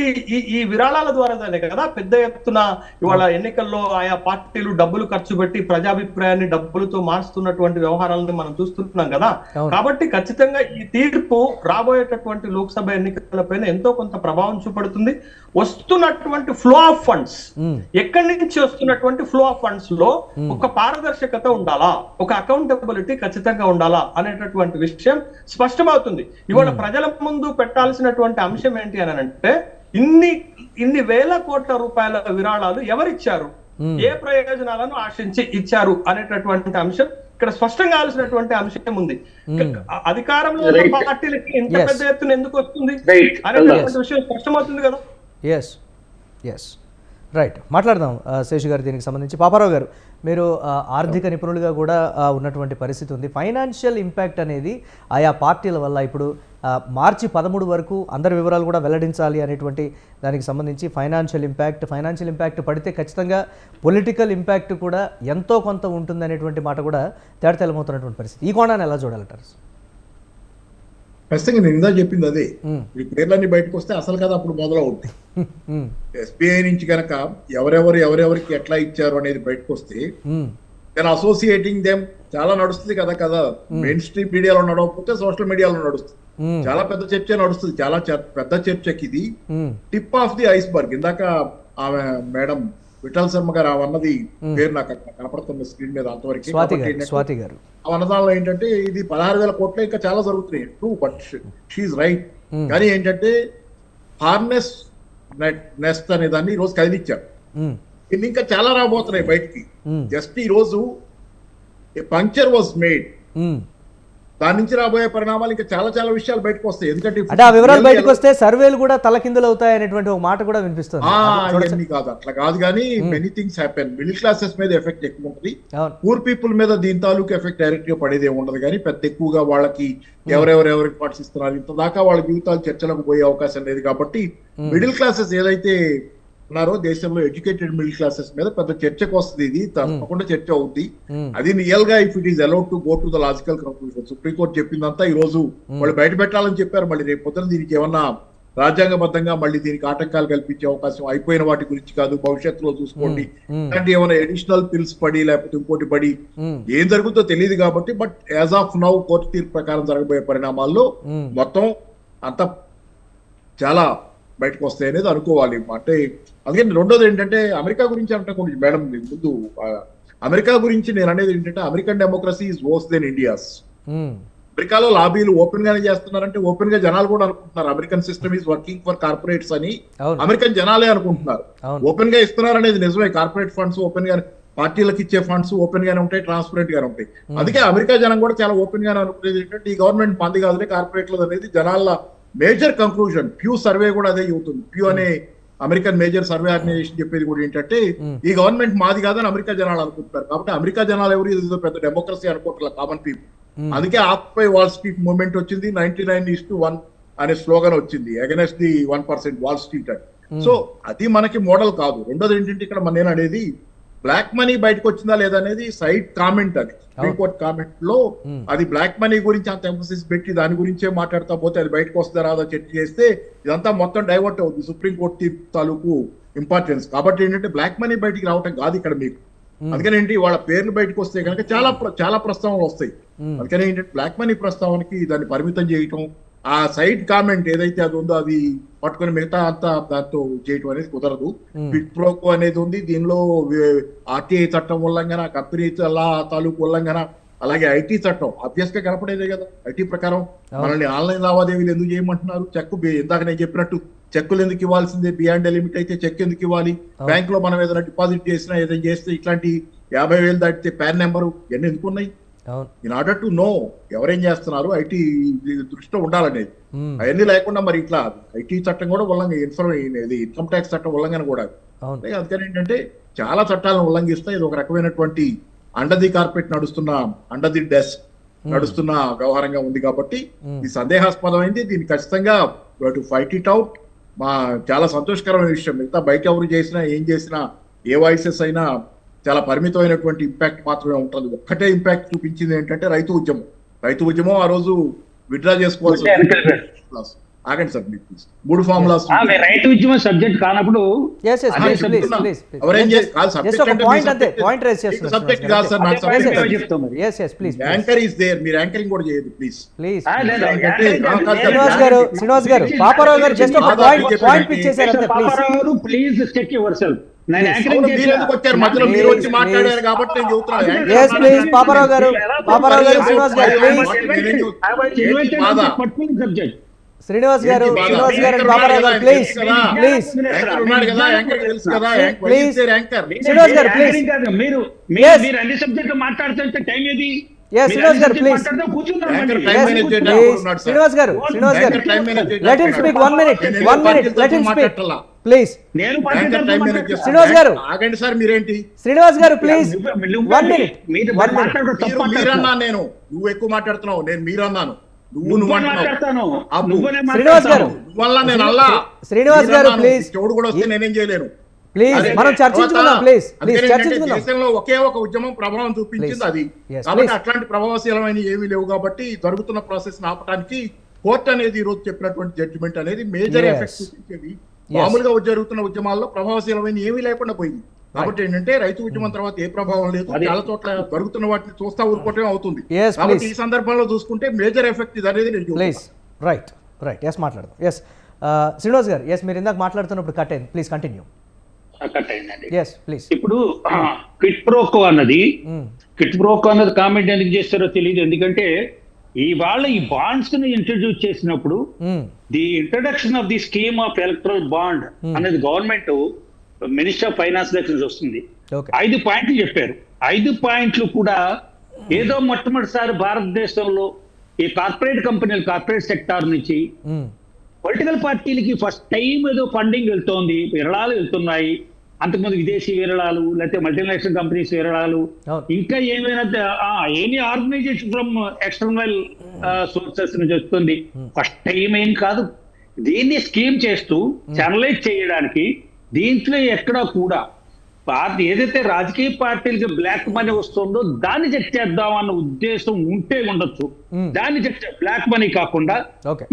ఈ విరాళాల ద్వారానే కదా పెద్ద ఎత్తున ఇవాళ ఎన్నికల్లో ఆయా పార్టీలు డబ్బులు ఖర్చు పెట్టి ప్రజాభిప్రాయాన్ని డబ్బులతో మార్చుతున్నటువంటి వ్యవహారాలను మనం చూస్తున్నాం కదా. కాబట్టి ఖచ్చితంగా ఈ తీర్పు రాబోయేటటువంటి లోక్సభ ఎన్నికలపైన ఎంతో కొంత ప్రభావం చూపడుతుంది. వస్తున్నటువంటి ఫ్లో ఆఫ్ ఫండ్స్, ఎక్కడి నుంచి వస్తున్నటువంటి ఫ్లో ఆఫ్ ఫండ్స్ లో ఒక పారదర్శకత ఉండాలా, ఒక అకౌంటబిలిటీ ఖచ్చితంగా ఉండాలా అనేటటువంటి విషయం స్పష్టమవుతుంది. ఇవాళ ప్రజల ముందు పెట్టాల్సినటువంటి అంశం ఏంటి అని అంటే ఇన్ని వేల కోట్ల రూపాయల విరాళాలు ఎవరిచ్చారు, ఏ ప్రయోజనాలను ఆశించి ఇచ్చారు అనేటటువంటి అంశం ఇక్కడ స్పష్టంగా కావాల్సినటువంటి అంశం ఉంది. అధికారంలో ఉన్న పార్టీలకి ఇంత పెద్ద ఎత్తున ఎందుకు వస్తుంది అనేటటువంటి విషయం స్పష్టమవుతుంది కదా. ఎస్ రైట్, మాట్లాడదాం శేషు గారు దీనికి సంబంధించి. పాపారావు గారు, మీరు ఆర్థిక నిపుణులుగా కూడా ఉన్నటువంటి పరిస్థితి ఉంది. ఫైనాన్షియల్ ఇంపాక్ట్ అనేది ఆయా పార్టీల వల్ల ఇప్పుడు మార్చి 13 వరకు అందరి వివరాలు కూడా వెల్లడించాలి అనేటువంటి దానికి సంబంధించి ఫైనాన్షియల్ ఇంపాక్ట్ పడితే ఖచ్చితంగా పొలిటికల్ ఇంపాక్ట్ కూడా ఎంతో కొంత ఉంటుంది అనేటువంటి మాట కూడా తేటతెల్లమవుతున్నటువంటి పరిస్థితి. ఈ కోణాన్ని ఎలా చూడాలంటారు? ఖచ్చితంగా నేను ఇందా చెప్పింది అదే. ఈ పేర్లన్నీ బయటకు వస్తే అసలు కదా అప్పుడు మొదలవుద్ది. SBI నుంచి కనుక ఎవరెవరికి ఎట్లా ఇచ్చారు అనేది బయటకు వస్తే అసోసియేటింగ్ దెమ్ చాలా నడుస్తుంది కదా. మెయిన్ స్ట్రీమ్ మీడియాలో నడవకపోతే సోషల్ మీడియాలో నడుస్తుంది. చాలా పెద్ద చర్చ నడుస్తుంది. చాలా పెద్ద చర్చకి ఇది టిప్ ఆఫ్ ది ఐస్బర్గ్. ఇందాక ఆమె మేడం విఠల్ శర్మ గారు అన్నది పేరు నాకు కనపడుతున్న స్క్రీన్ మీద అంతవరకు. అన్నదానిలో ఏంటంటే ఇది 16,000 కోట్ల ఇంకా చాలా జరుగుతున్నాయి. True, but she's right. కానీ ఏంటంటే హార్నెస్ నెస్ట్ అనే దాన్ని ఈ రోజు కదిలిచ్చారు. ఇది ఇంకా చాలా రాబోతున్నాయి బయటికి. జస్ట్ ఈ రోజు పంక్చర్ వాజ్ మేడ్. దాని నుంచి రాబోయే పరిణామాలు ఇంకా చాలా విషయాలు బయటకు వస్తాయి. ఎందుకంటే ఆ వివరాలు బయటకు వస్తే సర్వేలు కూడా తలకిందులు అవుతాయి అనేటువంటి ఒక మాట కూడా వినిపిస్తుంది. అట్లా కాదు కానీ many things happen. Middle classes మీద ఎఫెక్ట్ ఎక్కువ ఉంటుంది. పూర్ పీపుల్ మీద దీని తాలూకు ఎఫెక్ట్ డైరెక్ట్ గా పడేది ఉండదు. కానీ పెద్ద ఎక్కువగా వాళ్ళకి ఎవరికి పార్ట్స్ ఇస్తున్నారు ఇంత దాకా వాళ్ళ జీవితాలు చర్చలకు పోయే అవకాశం లేదు. కాబట్టి మిడిల్ క్లాసెస్ ఏదైతే ఉన్నారో దేశంలో ఎడ్యుకేటెడ్ మిడిల్ క్లాసెస్ మీద పెద్ద చర్చకు వస్తుంది. ఇది తప్పకుండా చర్చ అవుతుంది. అది రియల్ గా if it is allowed to go to the logical conclusion. Supreme court చెప్పిందంతా ఈ రోజు వాళ్ళు బయట పెట్టాలని చెప్పారు. మళ్ళీ రేపు పొద్దున దీనికి ఏమన్నా రాజ్యాంగబద్ధంగా మళ్ళీ దీనికి ఆటంకాలు కల్పించే అవకాశం అయిపోయిన వాటి గురించి కాదు, భవిష్యత్తులో చూసుకోండి ఇలాంటి ఏమైనా అడిషనల్ పిల్స్ పడి లేకపోతే ఇంకోటి పడి ఏం జరుగుతుందో తెలియదు. కాబట్టి but as of now court తీర్పు ప్రకారం జరగబోయే పరిణామాల్లో మొత్తం అంతా చాలా బయటకు వస్తాయి అనేది అనుకోవాలి. అంటే అందుకని రెండోది ఏంటంటే అమెరికా గురించి అంటే కొంచెం మేడం ముందు అమెరికా గురించి నేను అనేది ఏంటంటే American democracy is worse than India's. అమెరికాలో లాబీలు ఓపెన్ గానే చేస్తున్నారంటే ఓపెన్ గా జనాలు కూడా అనుకుంటున్నారు American system is working for corporates అని అమెరికన్ జనాలే అనుకుంటున్నారు. ఓపెన్ గా ఇస్తున్నారు అనేది నిజమే. కార్పొరేట్ ఫండ్స్ ఓపెన్ గా పార్టీలకు ఇచ్చే ఫండ్స్ ఓపెన్ గానే ఉంటాయి, ట్రాన్స్పరెంట్ గానే ఉంటాయి. అందుకే అమెరికా జనం కూడా చాలా ఓపెన్ గానే అనుకునేది ఏంటంటే ఈ గవర్నమెంట్ మంది కాదులే కార్పొరేట్లు అనేది జనాల మేజర్ కంక్లూజన్. ప్యూ సర్వే కూడా అదే చెబుతుంది. ప్యూ అనే అమెరికన్ మేజర్ సర్వే ఆర్గనైజేషన్ చెప్పేది కూడా ఏంటంటే ఈ గవర్నమెంట్ మాది కాదని అమెరికా జనాలు అనుకుంటున్నారు. కాబట్టి అమెరికా జనాలు ఎవరు ఇది పెద్ద డెమోక్రసీ అనుకుంటారు కామన్ పీపుల్. అందుకే ఆక్యుపై వాల్ స్ట్రీట్ మూవ్మెంట్ వచ్చింది. 99:1 అనే స్లోగన్ వచ్చింది అగైనెస్ట్ ది 1% వాల్ స్ట్రీట్ అని. సో అది మనకి మోడల్ కాదు. రెండోది ఏంటంటే ఇక్కడ నేను అనేది బ్లాక్ మనీ బయటకు వచ్చిందా లేదా అనేది సైడ్ కామెంట్. అది సుప్రీంకోర్టు కామెంట్ లో అది బ్లాక్ మనీ గురించి అంత ఎంఫసిస్ పెట్టి దాని గురించే మాట్లాడుతా పోతే అది బయటకు వస్తుందా రాదా చర్చ చేస్తే ఇదంతా మొత్తం డైవర్ట్ అవుతుంది సుప్రీంకోర్టు తీర్పు తాలూకు ఇంపార్టెన్స్. కాబట్టి ఏంటంటే బ్లాక్ మనీ బయటికి రావటం కాదు ఇక్కడ మీకు. అందుకని ఏంటి వాళ్ళ పేర్లు బయటకు వస్తే కనుక చాలా ప్రస్తావనలు వస్తాయి. అందుకని ఏంటంటే బ్లాక్ మనీ ప్రస్తావనకి దాన్ని పరిమితం చేయటం ఆ సైడ్ కామెంట్ ఏదైతే అది ఉందో అది పట్టుకొని మిగతా అంతా దాంతో చేయటం అనేది కుదరదు. క్విక్ ప్రోకో అనేది ఉంది దీనిలో, ఆర్టీఐ చట్టం ఉల్లంఘన, కంపెనీ తాలూకు ఉల్లంఘన, అలాగే ఐటీ చట్టం అభ్యస్గా కనపడేదే కదా. ఐటీ ప్రకారం మనల్ని ఆన్లైన్ లావాదేవీలు ఎందుకు చేయమంటున్నారు? చెక్ ఇందాక నేను చెప్పినట్టు చెక్కులు ఎందుకు ఇవ్వాల్సిందే? బియాండ్ లిమిట్ అయితే చెక్ ఎందుకు ఇవ్వాలి? బ్యాంక్ లో మనం ఏదైనా డిపాజిట్ చేసినా ఏదైనా చేస్తే ఇట్లాంటి 50,000 దాటితే పాన్ నెంబరు ఇవన్నీ ఎందుకు ఉన్నాయి? ఇన్ ఆర్డర్ టు నో ఎవరేం చేస్తున్నారు, ఐటీ దృష్టిలో ఉండాలనేది. అవన్నీ లేకుండా మరి ఇట్లా ఐటీ చట్టం కూడా ఇన్కమ్ ట్యాక్స్ చట్టం ఉల్లంఘన కూడా. అందుకని ఏంటంటే చాలా చట్టాలను ఉల్లంఘిస్తా ఇది ఒక రకమైనటువంటి అండర్ ది కార్పెట్ నడుస్తున్న, అండర్ ది డెస్క్ నడుస్తున్న వ్యవహారంగా ఉంది కాబట్టి ఇది సందేహాస్పదమైంది. దీన్ని ఖచ్చితంగా ఫైట్ ఇట్ అవుట్. చాలా సంతోషకరమైన విషయం. మిగతా బయట ఎవరు చేసినా ఏం చేసినా ఏ వాయిసెస్ అయినా చాలా పరిమితమైనటువంటి ఇంపాక్ట్ మాత్రమే ఉంటుంది. ఒక్కటే ఇంపాక్ట్ చూపించింది ఏంటంటే రైతు ఉద్యమం ఆ రోజు విత్డ్రా చేసుకోవాల్సి ఆగండి సార్ ప్లీజ్. 3 ఫార్ములాస్ రైతు ఉద్యమం సబ్జెక్ట్ కానప్పుడు యాంకర్ ఈస్ దేర్, మీరు యాంకరింగ్ కూడా చేయదు ప్లీజ్. శ్రీనివాస్ గారు, పాపారావు గారు జస్ట్ ఒక పాయింట్ పిచ్ చేశారు అంతే. Please check yourself. మధ్యలో మీరు వచ్చి మాట్లాడారు కాబట్టి నేను చెబుతున్నాను. పాపారావు గారు, శ్రీనివాస్ గారు శ్రీనివాస్ గారు పాపారావు గారు ప్లీజ్ శ్రీనివాస్ గారు ప్లీజ్. మీరు అన్ని సబ్జెక్టులు మాట్లాడుతుంటే టైం ఏది? శ్రీనివాస్ గారు ప్లీజ్. శ్రీనివాస్ గారు let him speak 1 minute let him speak please. Srinivas గారు ఆగండి సార్. మీరేంటి శ్రీనివాస్ గారు ప్లీజ్ 1 minute. మీరన్నా నేను నువ్వు ఎక్కువ మాట్లాడుతున్నావు, నేను మీరన్నాను, శ్రీనివాస్ గారు శ్రీనివాస్ గారు ప్లీజ్. చెవుడు కూడా వస్తే నేనేం చేయలేను ప్లీజ్. మనం చర్చించుకుందాం ప్లీజ్. చర్చించుకుందాం. దేశంలో ఒకే ఒక ఉద్యమం ప్రభావం చూపించింది అది. కాబట్టి అట్లాంటి ప్రభావశీలమైన ఏమీ లేవు కాబట్టి జరుగుతున్న ప్రాసెస్ ఆపడానికి కోర్టు అనేది ఈ రోజు చెప్పినటువంటి జడ్జిమెంట్ అనేది మేజర్ ఎఫెక్ట్ చూపించేది. మామూలుగా జరుగుతున్న ఉద్యమాల్లో ప్రభావశీలమైన ఏమీ లేకుండా పోయింది. కాబట్టి ఏంటంటే రైతు ఉద్యమం తర్వాత ఏ ప్రభావం లేదు, చాలా చోట్ల జరుగుతున్న వాటిని చూస్తా ఊరుకోవటమే అవుతుంది. కాబట్టి ఈ సందర్భంలో చూసుకుంటే మేజర్ ఎఫెక్ట్ ఇది అనేది రైట్ మాట్లాడదాం. శ్రీనివాస్ గారు మీరు ఇందాక మాట్లాడుతున్నప్పుడు కట్ అయింది, ప్లీజ్ కంటిన్యూ. ఇప్పుడు క్విట్ ప్రోకో అన్నది కామెంట్ ఎందుకు చేస్తారో తెలియదు. ఎందుకంటే ఇవాళ ఈ బాండ్స్ ని ఇంట్రడ్యూస్ చేసినప్పుడు the introduction of the scheme of electoral bond అనేది గవర్నమెంట్ మినిస్టర్ ఆఫ్ ఫైనాన్స్ దగ్గర వస్తుంది. 5 పాయింట్లు చెప్పారు. 5 పాయింట్లు కూడా ఏదో మొట్టమొదటిసారి భారతదేశంలో ఈ కార్పొరేట్ కంపెనీలు, కార్పొరేట్ సెక్టార్ నుంచి పొలిటికల్ పార్టీలకి ఫస్ట్ టైం ఏదో ఫండింగ్ వెళ్తోంది, విరాళాలు వెళ్తున్నాయి. అంతకుముందు విదేశీ విరాళాలు, లేకపోతే మల్టీనేషనల్ కంపెనీస్ విరాళాలు, ఇంకా ఏమైనా any organisation from external sources నుంచి వస్తుంది. ఫస్ట్ టైం ఏం కాదు. దీన్ని స్కీమ్ చేస్తూ ఛానలైజ్ చేయడానికి దీంట్లో ఎక్కడా కూడా ఏదైతే రాజకీయ పార్టీలకి బ్లాక్ మనీ వస్తుందో దాన్ని చెక్ చేద్దాం అన్న ఉద్దేశం ఉంటే ఉండొచ్చు. దాన్ని చెక్ బ్లాక్ మనీ కాకుండా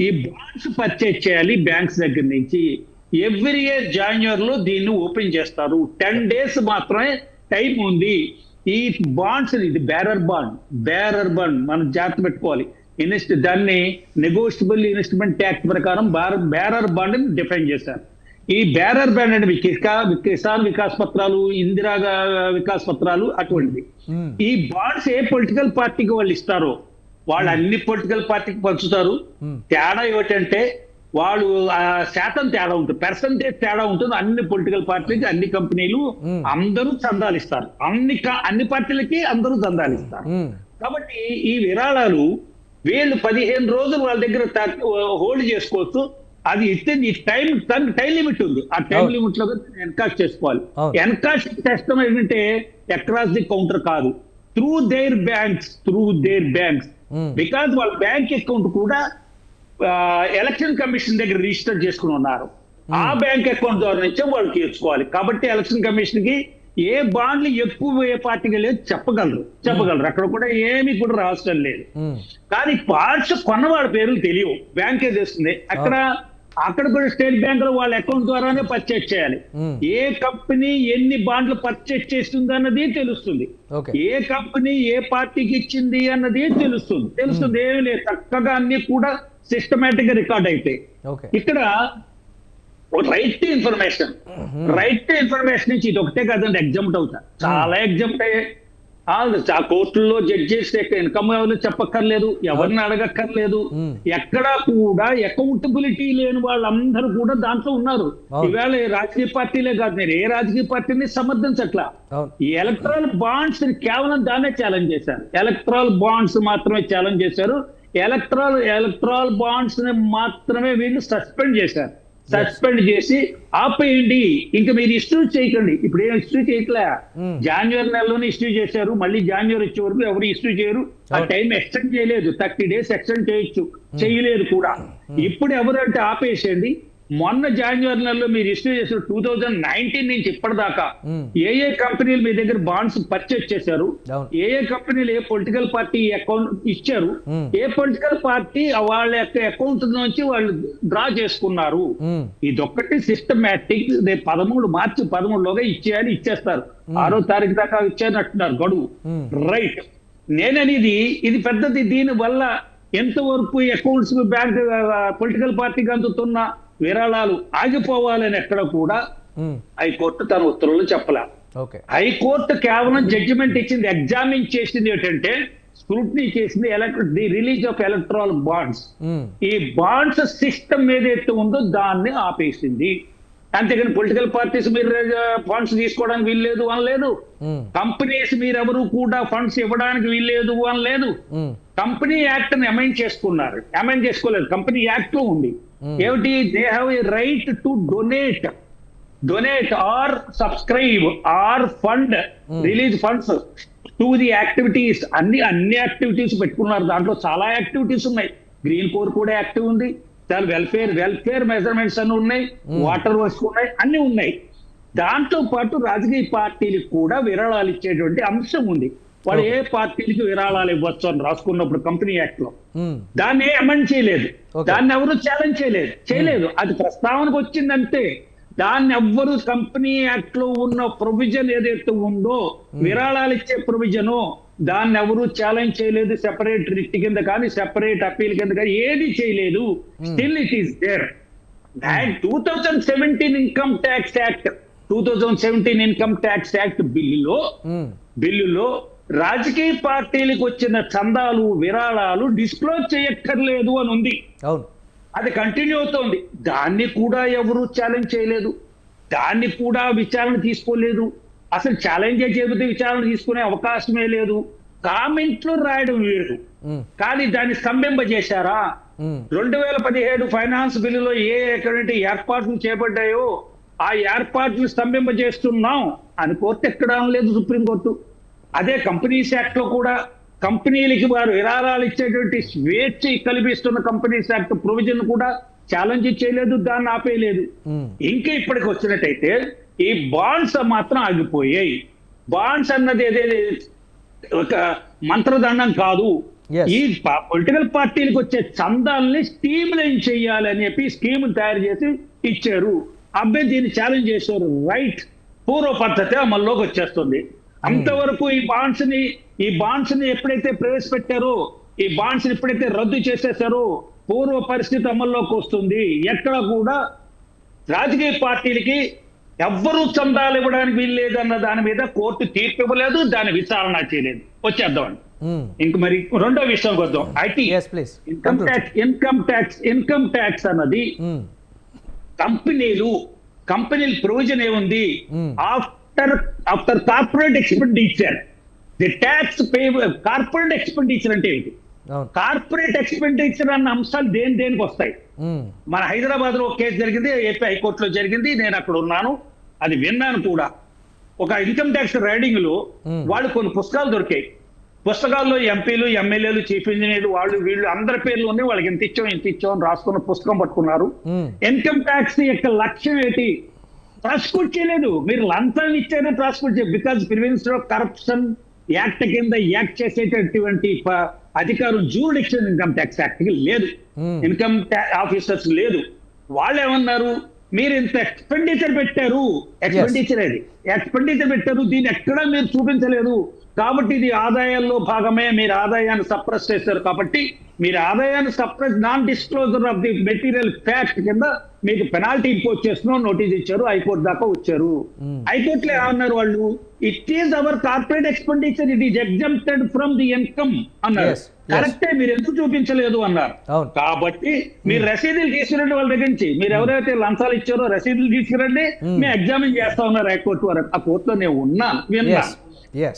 ఈ బాండ్స్ పర్చేజ్ చేయాలి బ్యాంక్స్ దగ్గర నుంచి. ఎవ్రీ ఇయర్ జాన్యువరిలో దీన్ని ఓపెన్ చేస్తారు. 10 days మాత్రమే టైం ఉంది. ఈ బాండ్స్ ఇది బేరర్ బాండ్ మనం జాగ్రత్త పెట్టుకోవాలి. దాన్ని నెగోషియబుల్ ఇన్వెస్ట్మెంట్ యాక్ట్ ప్రకారం బేరర్ బాండ్ ని డిఫైన్ చేశారు. ఈ బేరర్ బాండ్ అంటే కిసాన్ వికాస్ పత్రాలు, ఇందిరా వికాస్ పత్రాలు అటువంటివి. ఈ బాండ్స్ ఏ పొలిటికల్ పార్టీకి వాళ్ళు ఇస్తారో వాళ్ళు అన్ని పొలిటికల్ పార్టీకి పంచుతారు. తేడా ఏమిటంటే వాళ్ళు శాతం తేడా ఉంటుంది, పర్సంటేజ్ తేడా ఉంటుంది. అన్ని పొలిటికల్ పార్టీలకి, అన్ని కంపెనీలు అందరూ చందాలు ఇస్తారు. అన్ని పార్టీలకి అందరూ చందాలు ఇస్తారు. కాబట్టి ఈ విరాళాలు వీళ్ళు 15 రోజులు వాళ్ళ దగ్గర హోల్డ్ చేసుకోవచ్చు. అది ఇస్తే టైం లిమిట్ ఉంది. ఆ టైం లిమిట్ లో ఎన్కాష్ చేసుకోవాలి. ఎన్కాష్ చేస్తాం ఏంటంటే అక్రాస్ ది కౌంటర్ కాదు, త్రూ దేర్ బ్యాంక్స్. బికాజ్ వాళ్ళ బ్యాంక్ అకౌంట్ కూడా ఎలక్షన్ కమిషన్ దగ్గర రిజిస్టర్ చేసుకుని ఉన్నారు. ఆ బ్యాంక్ అకౌంట్ ద్వారా నుంచే వాళ్ళు తీర్చుకోవాలి. కాబట్టి ఎలక్షన్ కమిషన్ కి ఏ బాండ్లు ఎక్కువ ఏ పార్టీకి లేదు చెప్పగలరు. అక్కడ కూడా ఏమి కూడా రాష్ట్రం లేదు. కానీ పార్ట్స్ కొన్నవాళ్ళ పేర్లు తెలియవు, బ్యాంకే తెస్తుంది. అక్కడ కూడా స్టేట్ బ్యాంక్ లో వాళ్ళ అకౌంట్ ద్వారానే పర్చేజ్ చేయాలి. ఏ కంపెనీ ఎన్ని బాండ్లు పర్చేజ్ చేస్తుంది అన్నది తెలుస్తుంది. ఏ కంపెనీ ఏ పార్టీకి ఇచ్చింది అన్నది తెలుస్తుంది. ఏమీ లేదు, చక్కగా అన్ని కూడా సిస్టమేటిక్ గా రికార్డ్ అయితే. ఓకే. ఇక్కడ రైట్ టు ఇన్ఫర్మేషన్ నుంచి ఇది ఒకటే కాదండి ఎగ్జామ్ట్ అవుతా, చాలా ఎగ్జామ్ట్ అయ్యాయి. ఆ కోర్టుల్లో జడ్జెస్ ఇన్కమ్ ఎవరు చెప్పక్కర్లేదు, ఎవరిని అడగక్కర్లేదు, ఎక్కడా కూడా అకౌంటబిలిటీ లేని వాళ్ళందరూ కూడా దాంట్లో ఉన్నారు. ఈవేళ రాజకీయ పార్టీలే కాదు, నేను ఏ రాజకీయ పార్టీని సమర్థించట్లా. ఈ ఎలక్ట్రల్ బాండ్స్ కేవలం దాన్నే ఛాలెంజ్ చేశారు, ఎలక్ట్రల్ బాండ్స్ మాత్రమే ఛాలెంజ్ చేశారు. ఎలక్ట్రల్ బాండ్స్ ని మాత్రమే వీళ్ళు సస్పెండ్ చేశారు. సస్పెండ్ చేసి ఆపేయండి, ఇంకా మీరు ఇష్యూ చేయకండి. ఇప్పుడు ఏం ఇష్యూ చేయట్లే, జనవరి నెలలోనే ఇష్యూ చేశారు, మళ్ళీ జనవరి వచ్చే వరకు ఎవరు ఇష్యూ చేయరు. ఆ టైం ఎక్స్టెండ్ చేయలేదు, 30 days ఎక్స్టెండ్ చేయొచ్చు, చేయలేదు కూడా. ఇప్పుడు ఎవరంటే ఆపేసేయండి. మొన్న జనవరి నెలలో మీరు ఇష్యూ చేసిన 2019 నుంచి ఇప్పటిదాకా ఏ కంపెనీలు మీ దగ్గర బాండ్స్ పర్చేస్ చేశారు, ఏ కంపెనీలు ఏ పొలిటికల్ పార్టీ అకౌంట్ ఇచ్చారు, ఏ పొలిటికల్ పార్టీ వాళ్ళ యొక్క అకౌంట్ నుంచి వాళ్ళు డ్రా చేసుకున్నారు, ఇదొక్కటి సిస్టమేటిక్. రేపు మార్చి 13లోగా ఇచ్చేయాలి, ఇచ్చేస్తారు. 6వ తారీఖు దాకా ఇచ్చేయనట్టున్నారు గడువు. రైట్, నేననేది ఇది పెద్దది. దీని వల్ల ఎంతవరకు అకౌంట్స్ బ్యాంక్ పొలిటికల్ పార్టీకి అందుతున్న విరాళాలు ఆగిపోవాలని ఎక్కడ కూడా హైకోర్టు తన ఉత్తర్వులు చెప్పలే. హైకోర్టు కేవలం జడ్జిమెంట్ ఇచ్చింది, ఎగ్జామిన్ చేసింది ఏంటంటే, స్క్రూటినీ చేసింది the release of electoral bonds. ఈ బాండ్స్ సిస్టమ్ ఏదైతే ఉందో దాన్ని ఆపేసింది. అంతేగాని పొలిటికల్ పార్టీస్ మీరు ఫండ్స్ తీసుకోవడానికి వీల్లేదు అనలేదు, కంపెనీస్ మీరెవరు కూడా ఫండ్స్ ఇవ్వడానికి వీల్లేదు అనలేదు. కంపెనీ యాక్ట్ ని అమెండ్ చేసుకున్నారు, అమెండ్ చేసుకోలేదు, కంపెనీ యాక్ట్ లో ఉంది. ఏమిటి, they have a right to donate or subscribe or fund release funds to the activities. అన్ని యాక్టివిటీస్ పెట్టుకున్నారు, దాంట్లో చాలా యాక్టివిటీస్ ఉన్నాయి. గ్రీన్ కోర్ కూడా యాక్టివ్ ఉంది, చాలా వెల్ఫేర్ మెజర్మెంట్స్ అన్ని ఉన్నాయి, వాటర్ వర్క్స్ ఉన్నాయి, అన్ని ఉన్నాయి. దాంతో పాటు రాజకీయ పార్టీలకు కూడా విరాళాలు ఇచ్చేటువంటి అంశం ఉంది. వాళ్ళు ఏ పార్టీలకు విరాళాలు ఇవ్వచ్చు అని రాసుకున్నప్పుడు కంపెనీ యాక్ట్ లో దాన్ని అమెండ్ చేయలేదు, దాన్ని ఎవరు ఛాలెంజ్ చేయలేదు. అది ప్రస్తావనకు వచ్చిందంటే దాన్ని ఎవ్వరు కంపెనీ యాక్ట్ లో ఉన్న ప్రొవిజన్ ఏదైతే ఉందో విరాళాలు ఇచ్చే ప్రొవిజను దాన్ని ఎవరు ఛాలెంజ్ చేయలేదు. సెపరేట్ రిట్ కింద కానీ సెపరేట్ అప్పీల్ కింద కానీ ఏది చేయలేదు. Still it is there. 2017 income tax act 2017 income tax act బిల్లులో రాజకీయ పార్టీలకు వచ్చిన చందాలు విరాళాలు డిస్క్లోజ్ చేయక్కర్లేదు అని ఉంది. అది కంటిన్యూ అవుతోంది. దాన్ని కూడా ఎవరు ఛాలెంజ్ చేయలేదు, దాన్ని కూడా విచారణ తీసుకోలేదు. అసలు ఛాలెంజ్ చేయకపోతే విచారణ తీసుకునే అవకాశమే లేదు. కామెంట్లు రాయడం వేరు, కానీ దాన్ని స్తంభింపజేశారా? 2017 ఫైనాన్స్ బిల్లులో ఎటువంటి ఏర్పాట్లు చేపట్టాయో ఆ ఏర్పాట్లు స్తంభింపజేస్తున్నాం అని కోర్టు ఎక్కడ అనలేదు, సుప్రీంకోర్టు. అదే కంపెనీస్ యాక్ట్ లో కూడా కంపెనీలకి వారు విరాళాలు ఇచ్చేటువంటి స్వేచ్ఛ కల్పిస్తున్న కంపెనీస్ యాక్ట్ ప్రొవిజన్ కూడా ఛాలెంజ్ చేయలేదు, దాన్ని ఆపేయలేదు. ఇంకా ఇప్పటికి వచ్చినట్టయితే ఈ బాండ్స్ మాత్రం ఆగిపోయాయి. బాండ్స్ అన్నది ఏదైతే ఒక మంత్రదండం కాదు. ఈ పొలిటికల్ పార్టీలకు వచ్చే చందాలని స్కీమ్ లైన్ చేయాలని చెప్పి స్కీమ్ తయారు చేసి ఇచ్చారు. అబ్బాయి దీన్ని ఛాలెంజ్ చేశారు. రైట్, పూర్వ పద్ధతి అమల్లోకి వచ్చేస్తుంది. అంతవరకు ఈ బాండ్స్ ని ఎప్పుడైతే ప్రవేశపెట్టారో, ఈ బాండ్స్ ని ఎప్పుడైతే రద్దు చేసేసారో పూర్వ పరిస్థితి అమల్లోకి వస్తుంది. ఎక్కడ కూడా రాజకీయ పార్టీలకి ఎవ్వరూ చందాలు ఇవ్వడానికి వీల్లేదన్న దాని మీద కోర్టు తీర్పు ఇవ్వలేదు, దాని విచారణ చేయలేదు. వచ్చేద్దామండి ఇంక మరి రెండో విషయం వద్దాం. ఐటీ ఇన్కమ్ ట్యాక్స్ అన్నది కంపెనీల ప్రొవిజన్ ఏముంది? After corporate expenditure the tax pay. Corporate expenditure అంటే ఏంటి? కార్పొరేట్ ఎక్స్పెండిచర్ అన్న అంశాలు దేనికి వస్తాయి? మన హైదరాబాద్ లో ఒక కేసు జరిగింది, ఏపీ హైకోర్టులో జరిగింది, నేను అక్కడ ఉన్నాను, అది విన్నాను కూడా. ఒక ఇన్కమ్ ట్యాక్స్ రైడింగ్ లో వాళ్ళు కొన్ని పుస్తకాలు దొరికాయి. పుస్తకాల్లో ఎంపీలు, ఎమ్మెల్యేలు, చీఫ్ ఇంజనీర్లు, వాళ్ళు వీళ్ళు అందరి పేర్లు ఉన్నాయి. వాళ్ళకి ఎంత ఇచ్చాం అని రాసుకున్న పుస్తకం పట్టుకున్నారు. ఇన్కమ్ ట్యాక్స్ యొక్క లక్ష్యం ఏంటి? ప్రాసిక్యూట్ చేయలేదు. మీరు లంచాలు ఇచ్చారని ప్రాసిక్యూట్ చేయలేదు. Because prevention of corruption act కింద యాక్ట్ చేసేటటువంటి అధికారం జ్యూరిడిక్షన్ ఇన్కమ్ ట్యాక్స్ యాక్ట్ కి లేదు, ఇన్కమ్ ఆఫీసర్స్ లేదు. వాళ్ళు ఏమన్నారు? మీరు ఇంత ఎక్స్పెండిచర్ పెట్టారు, ఎక్స్పెండిచర్ పెట్టారు, దీన్ని ఎక్కడా మీరు చూపించలేదు కాబట్టి ఇది ఆదాయాల్లో భాగమే, మీరు ఆదాయాన్ని సప్రెస్ చేశారు కాబట్టి మీరు ఆదాయాన్ని suppress non disclosure of the material fact కింద మీకు పెనాల్టీ ఇంపోజ్ చేస్తున్నాం నోటీస్ ఇచ్చారు, హైకోర్టు దాకా వచ్చారు. హైకోర్టులో ఏమన్నారు వాళ్ళు, it is our corporate expenditure, it is exempted from the income అన్నారు. కరెక్టే, మీరు ఎందుకు చూపించలేదు అన్నారు. కాబట్టి మీరు రసీదులు తీసుకురండి వాళ్ళ దగ్గర నుంచి, మీరు ఎవరైతే లంచాలు ఇచ్చారో రసీదులు తీసుకురండి, మేము ఎగ్జామిన్ చేస్తా ఉన్నారు హైకోర్టు వరకు. ఆ కోర్టులో నేను ఉన్నాను, విన్నాను.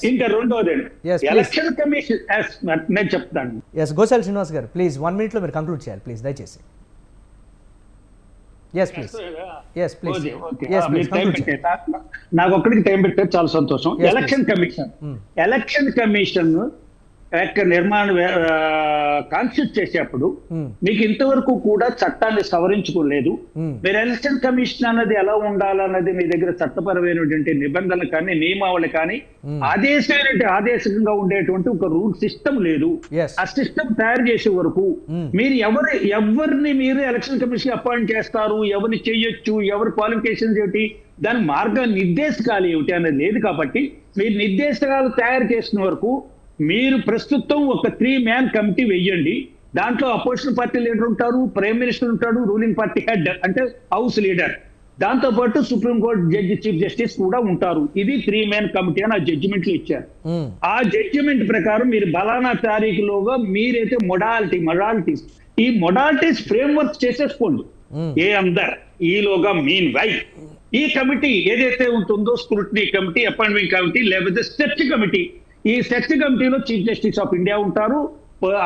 ఇంకా రెండోది ఎలక్షన్ కమిషన్ నేను చెప్తాను. గోశాల శ్రీనివాస్ గారు ప్లీజ్ 1 minute లో మీరు కంక్లూడ్ చేయాలి ప్లీజ్ దయచేసి. నాకు ఒక్కడికి టైం పెట్టారు, చాలా సంతోషం. ఎలక్షన్ కమిషన్ నిర్మాణ కాన్స్టిట్యూట్ చేసేప్పుడు మీకు ఇంతవరకు కూడా చట్టాన్ని సవరించుకోలేదు. మీరు ఎలక్షన్ కమిషన్ అన్నది ఎలా ఉండాలన్నది మీ దగ్గర చట్టపరమైనటువంటి నిబంధనలు కానీ నియమావళి కానీ ఆదేశంగా ఉండేటువంటి ఒక రూల్ సిస్టమ్ లేదు. ఆ సిస్టమ్ తయారు చేసే వరకు మీరు ఎవరిని మీరు ఎలక్షన్ కమిషన్ అపాయింట్ చేస్తారు, ఎవరిని చేయొచ్చు, ఎవరి క్వాలిఫికేషన్స్ ఏమిటి, దాని మార్గ నిర్దేశకాలు ఏమిటి అనేది లేదు. కాబట్టి మీరు నిర్దేశకాలు తయారు చేసిన వరకు మీరు ప్రస్తుతం ఒక 3-man కమిటీ వెయ్యండి. దాంట్లో అపోజిషన్ పార్టీ లీడర్ ఉంటారు, ప్రైమ్ మినిస్టర్ ఉంటాడు, రూలింగ్ పార్టీ హెడ్ అంటే హౌస్ లీడర్, దాంతో పాటు సుప్రీంకోర్టు జడ్జి చీఫ్ జస్టిస్ కూడా ఉంటారు. ఇది 3-man కమిటీ అని ఆ జడ్జిమెంట్లు ఇచ్చారు. ఆ జడ్జిమెంట్ ప్రకారం మీరు బలానా తారీఖులోగా మీరైతే మొడాలిటీస్ ఈ మొడాలిటీస్ ఫ్రేమ్వర్క్ చేసేసుకోండి. ఏ అందర్ ఈలోగా మీన్ వై ఈ కమిటీ ఏదైతే ఉంటుందో స్క్రూటినీ కమిటీ, అపాయింట్మెంట్ కమిటీ, లేకపోతే సెర్చ్ కమిటీ, ఈ సెర్చ్ కమిటీలో చీఫ్ జస్టిస్ ఆఫ్ ఇండియా ఉంటారు,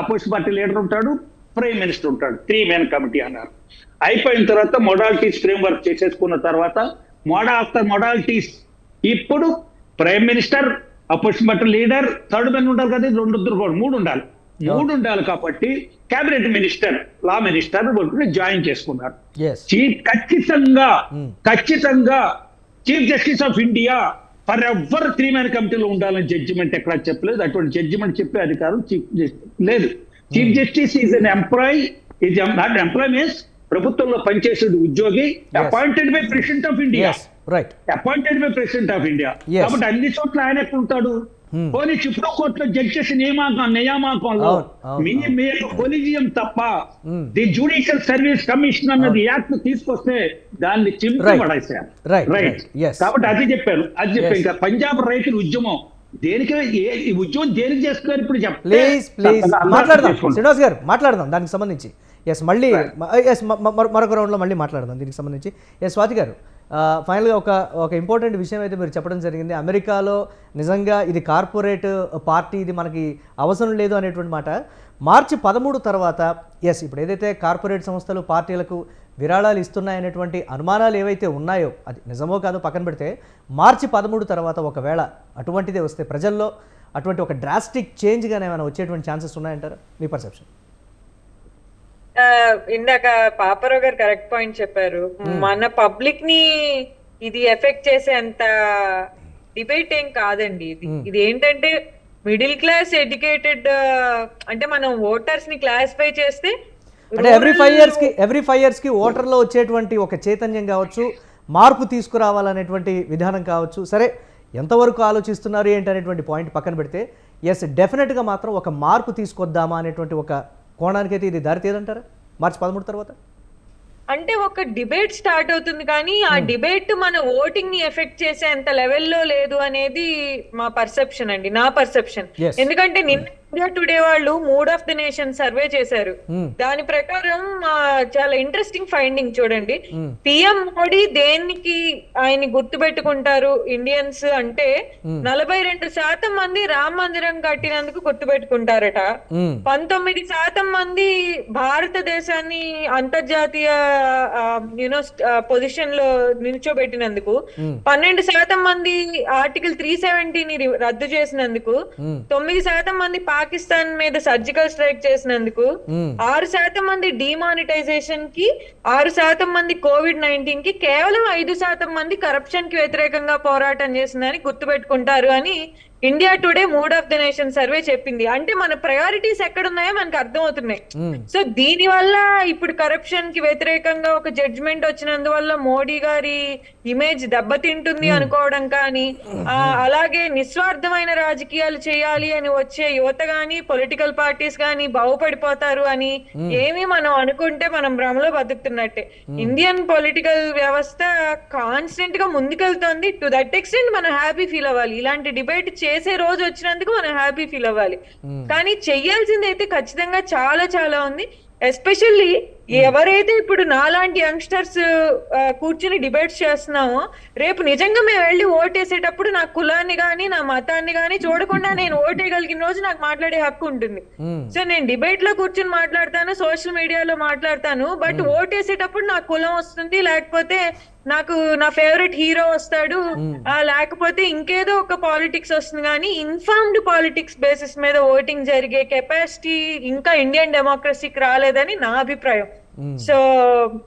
అపోజిషన్ పార్టీ లీడర్ ఉంటాడు, ప్రైమ్ మినిస్టర్ ఉంటాడు. 3-man కమిటీ అన్నారు. అయిపోయిన తర్వాత మొడాలిటీస్ ఫ్రేమ్వర్క్ చేసేసుకున్న తర్వాత మొడాలిటీస్ ఇప్పుడు prime minister, opposition party leader, third men ఉంటారు కదా, 3 ఉండాలి. 3 ఉండాలి కాబట్టి cabinet minister, law minister join చేసుకున్నారు. ఖచ్చితంగా chief justice of India for ever 3-man కమిటీలో ఉండాలని జడ్జిమెంట్ ఎక్కడ చెప్పలేదు. అటువంటి జడ్జిమెంట్ చెప్పే అధికారం చీఫ్ జస్టిస్ లేదు. Chief justice is an employee, is not employee means ప్రభుత్వంలో పనిచేసే ఉద్యోగి, appointed by president of India, కాబట్టి అన్ని చోట్ల ఆయన ఎక్కడ ఉంటాడు. పోనీ సుప్రీంకోర్టులో జడ్జెస్ నియామకంలో మీ కొలిజియం తప్ప ది జ్యుడిషియల్ సర్వీస్ కమిషన్ అన్నది యాక్ట్ తీసుకొస్తే దాన్ని చింపబడేశారు. రైట్, కాబట్టి అది చెప్పాను. ఇంకా పంజాబ్ రైతుల ఉద్యమం ఈ ఉద్యమం దేనికి చేస్తున్నారు ఇప్పుడు శ్రీనివాస్ గారు మాట్లాడదాం దానికి సంబంధించి. మళ్ళీ మరొక రౌండ్లో మళ్ళీ మాట్లాడదాం దీనికి సంబంధించి. స్వాతి గారు ఫైనల్గా ఒక ఇంపార్టెంట్ విషయం అయితే మీరు చెప్పడం జరిగింది. అమెరికాలో నిజంగా ఇది కార్పొరేట్ పార్టీ, ఇది మనకి అవసరం లేదు అనేటువంటి మాట. మార్చి 13 తర్వాత ఇప్పుడు ఏదైతే కార్పొరేట్ సంస్థలు పార్టీలకు విరాళాలు ఇస్తున్నాయనేటువంటి అనుమానాలు ఏవైతే ఉన్నాయో అది నిజమో కాదో పక్కన పెడితే, మార్చి 13 తర్వాత ఒకవేళ అటువంటిదే వస్తే ప్రజల్లో అటువంటి ఒక డ్రాస్టిక్ చేంజ్గానే ఏమైనా వచ్చేటువంటి ఛాన్సెస్ ఉన్నాయంటారా, మీ పర్సెప్షన్? ఇందాక పాపారావు గారు కరెక్ట్ పాయింట్ చెప్పారు. మన పబ్లిక్ ని ఇది ఎఫెక్ట్ చేసే అంత డిబేట్ ఏం కాదండి. ఇది ఏంటంటే మిడిల్ క్లాస్ ఎడ్యుకేటెడ్, అంటే మనం ఓటర్స్ ని క్లాసిఫై చేస్తే అంటే ఎవ్రీ 5 years కి ఓటర్లో వచ్చేటువంటి ఒక చైతన్యం కావచ్చు, మార్పు తీసుకురావాలనేటువంటి విధానం కావచ్చు. సరే, ఎంతవరకు ఆలోచిస్తున్నారు ఏంటి అనేటువంటి పాయింట్ పక్కన పెడితే, డెఫినెట్గా మాత్రం ఒక మార్పు తీసుకొద్దామా అనేటువంటి ఒక కోణానికైతే ఇది దారి తీయదంటారా మార్చి 13 తర్వాత? అంటే ఒక డిబేట్ స్టార్ట్ అవుతుంది, కానీ ఆ డిబేట్ మన ఓటింగ్ ని ఎఫెక్ట్ చేసే అంత లెవెల్లో లేదు అనేది మా పర్సెప్షన్ అండి, నా పర్సెప్షన్. ఎందుకంటే నిన్న ఇండియా టుడే వాళ్ళు mood of the nation survey చేశారు. దాని ప్రకారం చాలా ఇంట్రెస్టింగ్ ఫైండింగ్ చూడండి. పిఎం మోడీ దేనికి ఆయన గుర్తు పెట్టుకుంటారు ఇండియన్స్ అంటే 42% మంది రామ మందిరం కట్టినందుకు గుర్తు పెట్టుకుంటారట. 19% మంది భారతదేశాన్ని అంతర్జాతీయ పొజిషన్ లో నిల్చోబెట్టినందుకు, 12% మంది ఆర్టికల్ 370ని రద్దు చేసినందుకు, 9% మంది పాకిస్తాన్ మీద సర్జికల్ స్ట్రైక్ చేసినందుకు, 6% మంది డిమానిటైజేషన్ కి, 6% మంది COVID-19 కి, కేవలం 5% మంది కరప్షన్ కి వ్యతిరేకంగా పోరాటం చేసిందని గుర్తుపెట్టుకుంటారు అని India today mood of the nation survey చెప్పింది. అంటే మన ప్రయారిటీస్ ఎక్కడున్నాయో మనకు అర్థం అవుతున్నాయి. సో దీని వల్ల ఇప్పుడు కరప్షన్ కి వ్యతిరేకంగా ఒక జడ్జిమెంట్ వచ్చినందువల్ల మోడీ గారి ఇమేజ్ దెబ్బతింటుంది అనుకోవడం కానీ, అలాగే నిస్వార్థమైన రాజకీయాలు చేయాలి అని వచ్చే యువత గాని, పొలిటికల్ పార్టీస్ గాని బాగుపడిపోతారు అని ఏమి మనం అనుకుంటే మనం భ్రమలో బతుకుతున్నట్టే. ఇండియన్ పొలిటికల్ వ్యవస్థ కాన్స్టెంట్ గా ముందుకెళ్తోంది. టు దట్ ఎక్స్టెంట్ మనం హ్యాపీ ఫీల్ అవ్వాలి. ఇలాంటి డిబేట్ చేసే రోజు వచ్చినందుకు మనం హ్యాపీ ఫీల్ అవ్వాలి. కానీ చెయ్యాల్సింది అయితే ఖచ్చితంగా చాలా చాలా ఉంది. ఎస్పెషల్లీ ఎవరైతే ఇప్పుడు నాలాంటి యంగ్స్టర్స్ కూర్చుని డిబేట్స్ చేస్తున్నామో, రేపు నిజంగా మేము వెళ్ళి ఓటేసేటప్పుడు నా కులాన్ని గానీ నా మతాన్ని గానీ చూడకుండా నేను ఓటేయగలిగిన రోజు నాకు మాట్లాడే హక్కు ఉంటుంది. సో నేను డిబేట్ లో కూర్చుని మాట్లాడతాను, సోషల్ మీడియాలో మాట్లాడతాను, బట్ ఓటేసేటప్పుడు నా కులం వస్తుంది, లేకపోతే నాకు నా ఫేవరెట్ హీరో వస్తాడు, లేకపోతే ఇంకేదో ఒక పాలిటిక్స్ వస్తుంది. కానీ ఇన్ఫార్మ్డ్ పాలిటిక్స్ బేసిస్ మీద ఓటింగ్ జరిగే కెపాసిటీ ఇంకా ఇండియన్ డెమోక్రసీకి రాలేదని నా అభిప్రాయం. So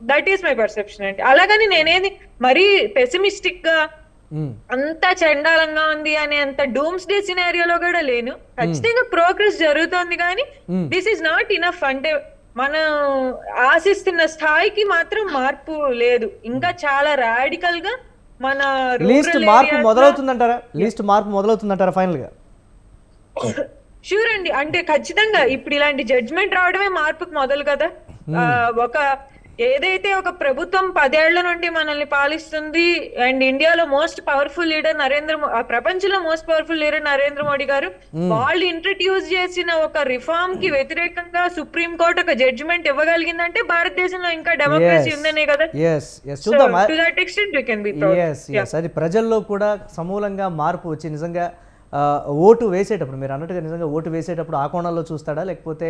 that is my perception అండి. అలాగని నేనేది మరీ పెసిమిస్టిక్ గా అంతా చండాలంగా ఉంది అనే అంత డూమ్స్ డే సినారియోలో కూడా లేను. ఖచ్చితంగా ప్రోగ్రెస్ జరుగుతోంది, కానీ దిస్ ఈస్ నాట్ ఇనఫ్. అంటే మనం ఆశిస్తున్న స్థాయికి మాత్రం మార్పు లేదు. ఇంకా చాలా రాడికల్ గా మన లీస్ట్ మార్పు మొదలవుతుందంటారా ఫైనల్ గా? షూర్ అండి. అంటే ఖచ్చితంగా ఇప్పుడు ఇలాంటి జడ్జ్మెంట్ రావడమే మార్పుకు మొదలు కదా. ఒక ఏదైతే ఒక ప్రభుత్వం 10 ఏళ్ల నుండి మనల్ని పాలిస్తుంది, అండ్ ఇండియాలో మోస్ట్ పవర్ఫుల్ లీడర్ ప్రపంచంలో most powerful leader Narendra Modi గారు, వాళ్ళు ఇంట్రడ్యూస్ చేసిన ఒక రిఫార్మ్ కి వ్యతిరేకంగా సుప్రీం కోర్టు ఒక జడ్జిమెంట్ ఇవ్వగలిగిందంటే భారతదేశంలో ఇంకా డెమోక్రసీ ఉందనే కదా. అది ప్రజల్లో కూడా సమూలంగా మార్పు వచ్చి నిజంగా ఓటు వేసేటప్పుడు మీరు అన్నట్టుగా నిజంగా ఓటు వేసేటప్పుడు ఆ కోణంలో చూస్తాడా, లేకపోతే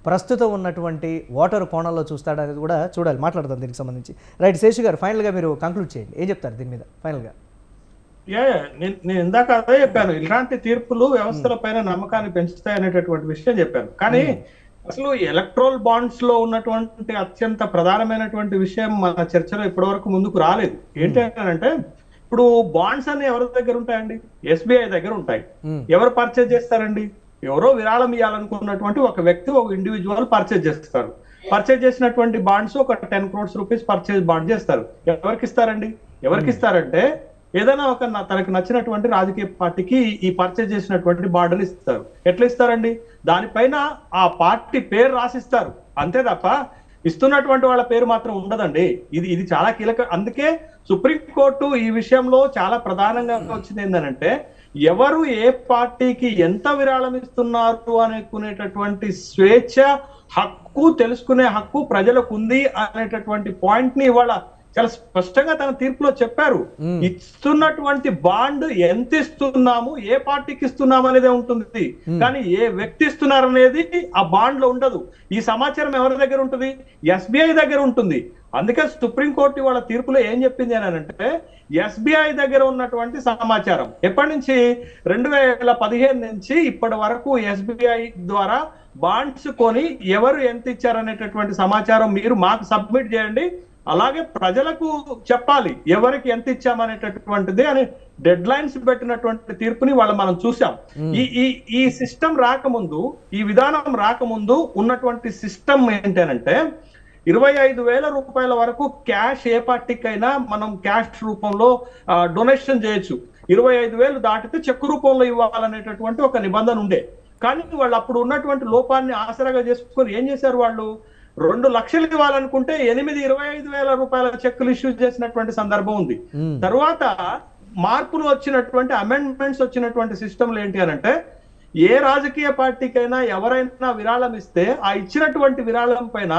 ప్రస్తుతం ఉన్నటువంటి ఓటర్ కోణంలో చూస్తాడా అనేది కూడా చూడాలి. మాట్లాడదాం దీనికి సంబంధించి. రైట్, శేషు గారు ఫైనల్గా మీరు కంక్లూడ్ చేయండి, ఏం చెప్తారు దీని మీద ఫైనల్గా? నేను ఇందాక అదే చెప్పాను, ఇలాంటి తీర్పులు వ్యవస్థల పైన నమ్మకాన్ని పెంచుతాయి అనేటటువంటి విషయం చెప్పాను. కానీ అసలు ఎలక్ట్రల్ బాండ్స్ లో ఉన్నటువంటి అత్యంత ప్రధానమైనటువంటి విషయం మన చర్చలో ఇప్పటివరకు ముందుకు రాలేదు. ఏంటంటే ఇప్పుడు బాండ్స్ అన్ని ఎవరి దగ్గర ఉంటాయండి? ఎస్బీఐ దగ్గర ఉంటాయి. ఎవరు పర్చేజ్ చేస్తారండి? ఎవరో విరాళం ఇవ్వాలనుకున్నటువంటి ఒక వ్యక్తి, ఒక ఇండివిజువల్ పర్చేజ్ చేస్తారు. పర్చేజ్ చేసినటువంటి బాండ్స్ ఒక 10 crores రూపీస్ పర్చేజ్ బాండ్ చేస్తారు. ఎవరికి ఇస్తారండి? ఎవరికి ఇస్తారంటే ఏదైనా ఒక తనకు నచ్చినటువంటి రాజకీయ పార్టీకి ఈ పర్చేజ్ చేసినటువంటి బాండ్ని ఇస్తారు. ఎట్లా ఇస్తారండి? దానిపైన ఆ పార్టీ పేరు రాసిస్తారు, అంతే తప్ప ఇస్తున్నటువంటి వాళ్ళ పేరు మాత్రం ఉండదండి. ఇది చాలా కీలక. అందుకే సుప్రీంకోర్టు ఈ విషయంలో చాలా ప్రధానంగా వచ్చింది ఏంటంటే, ఎవరు ఏ పార్టీకి ఎంత విరాళం ఇస్తున్నారు అనుకునేటటువంటి స్వేచ్ఛ, హక్కు, తెలుసుకునే హక్కు ప్రజలకు ఉంది అనేటటువంటి పాయింట్ ని ఇవాళ చాలా స్పష్టంగా తన తీర్పులో చెప్పారు. ఇస్తున్నటువంటి బాండ్ ఎంత ఇస్తున్నాము, ఏ పార్టీకి ఇస్తున్నాము అనేది ఉంటుంది, కానీ ఏ వ్యక్తి ఇస్తున్నారు అనేది ఆ బాండ్ లో ఉండదు. ఈ సమాచారం ఎవరి దగ్గర ఉంటుంది? ఎస్బీఐ దగ్గర ఉంటుంది. అందుకే సుప్రీంకోర్టు వాళ్ళ తీర్పులో ఏం చెప్పింది అని అంటే, ఎస్బీఐ దగ్గర ఉన్నటువంటి సమాచారం ఎప్పటి నుంచి 2015 నుంచి ఇప్పటి వరకు ఎస్బీఐ ద్వారా బాండ్స్ కొని ఎవరు ఎంత ఇచ్చారనేటటువంటి సమాచారం మీరు మాకు సబ్మిట్ చేయండి, అలాగే ప్రజలకు చెప్పాలి ఎవరికి ఎంత ఇచ్చామనేటటువంటిది అని డెడ్ లైన్స్ పెట్టినటువంటి తీర్పుని మనం చూసాం. ఈ సిస్టమ్ రాకముందు, ఈ విధానం రాకముందు ఉన్నటువంటి సిస్టమ్ ఏంటంటే 25,000 రూపాయల వరకు క్యాష్ ఏ పార్టీకైనా మనం క్యాష్ రూపంలో డొనేషన్ చేయొచ్చు. 25,000 దాటితే చెక్ రూపంలో ఇవ్వాలనేటటువంటి ఒక నిబంధన ఉండే. కానీ వాళ్ళు అప్పుడు ఉన్నటువంటి లోపాన్ని ఆసరాగా చేసుకొని ఏం చేశారు? వాళ్ళు 2 లక్షలు ఇవ్వాలనుకుంటే 25,000 రూపాయల చెక్కులు ఇష్యూ చేసినటువంటి సందర్భం ఉంది. తర్వాత మార్పులు వచ్చినటువంటి అమెండ్మెంట్స్ వచ్చినటువంటి సిస్టమ్లు ఏంటి అని అంటే, ఏ రాజకీయ పార్టీకైనా ఎవరైనా విరాళం ఇస్తే ఆ ఇచ్చినటువంటి విరాళం పైన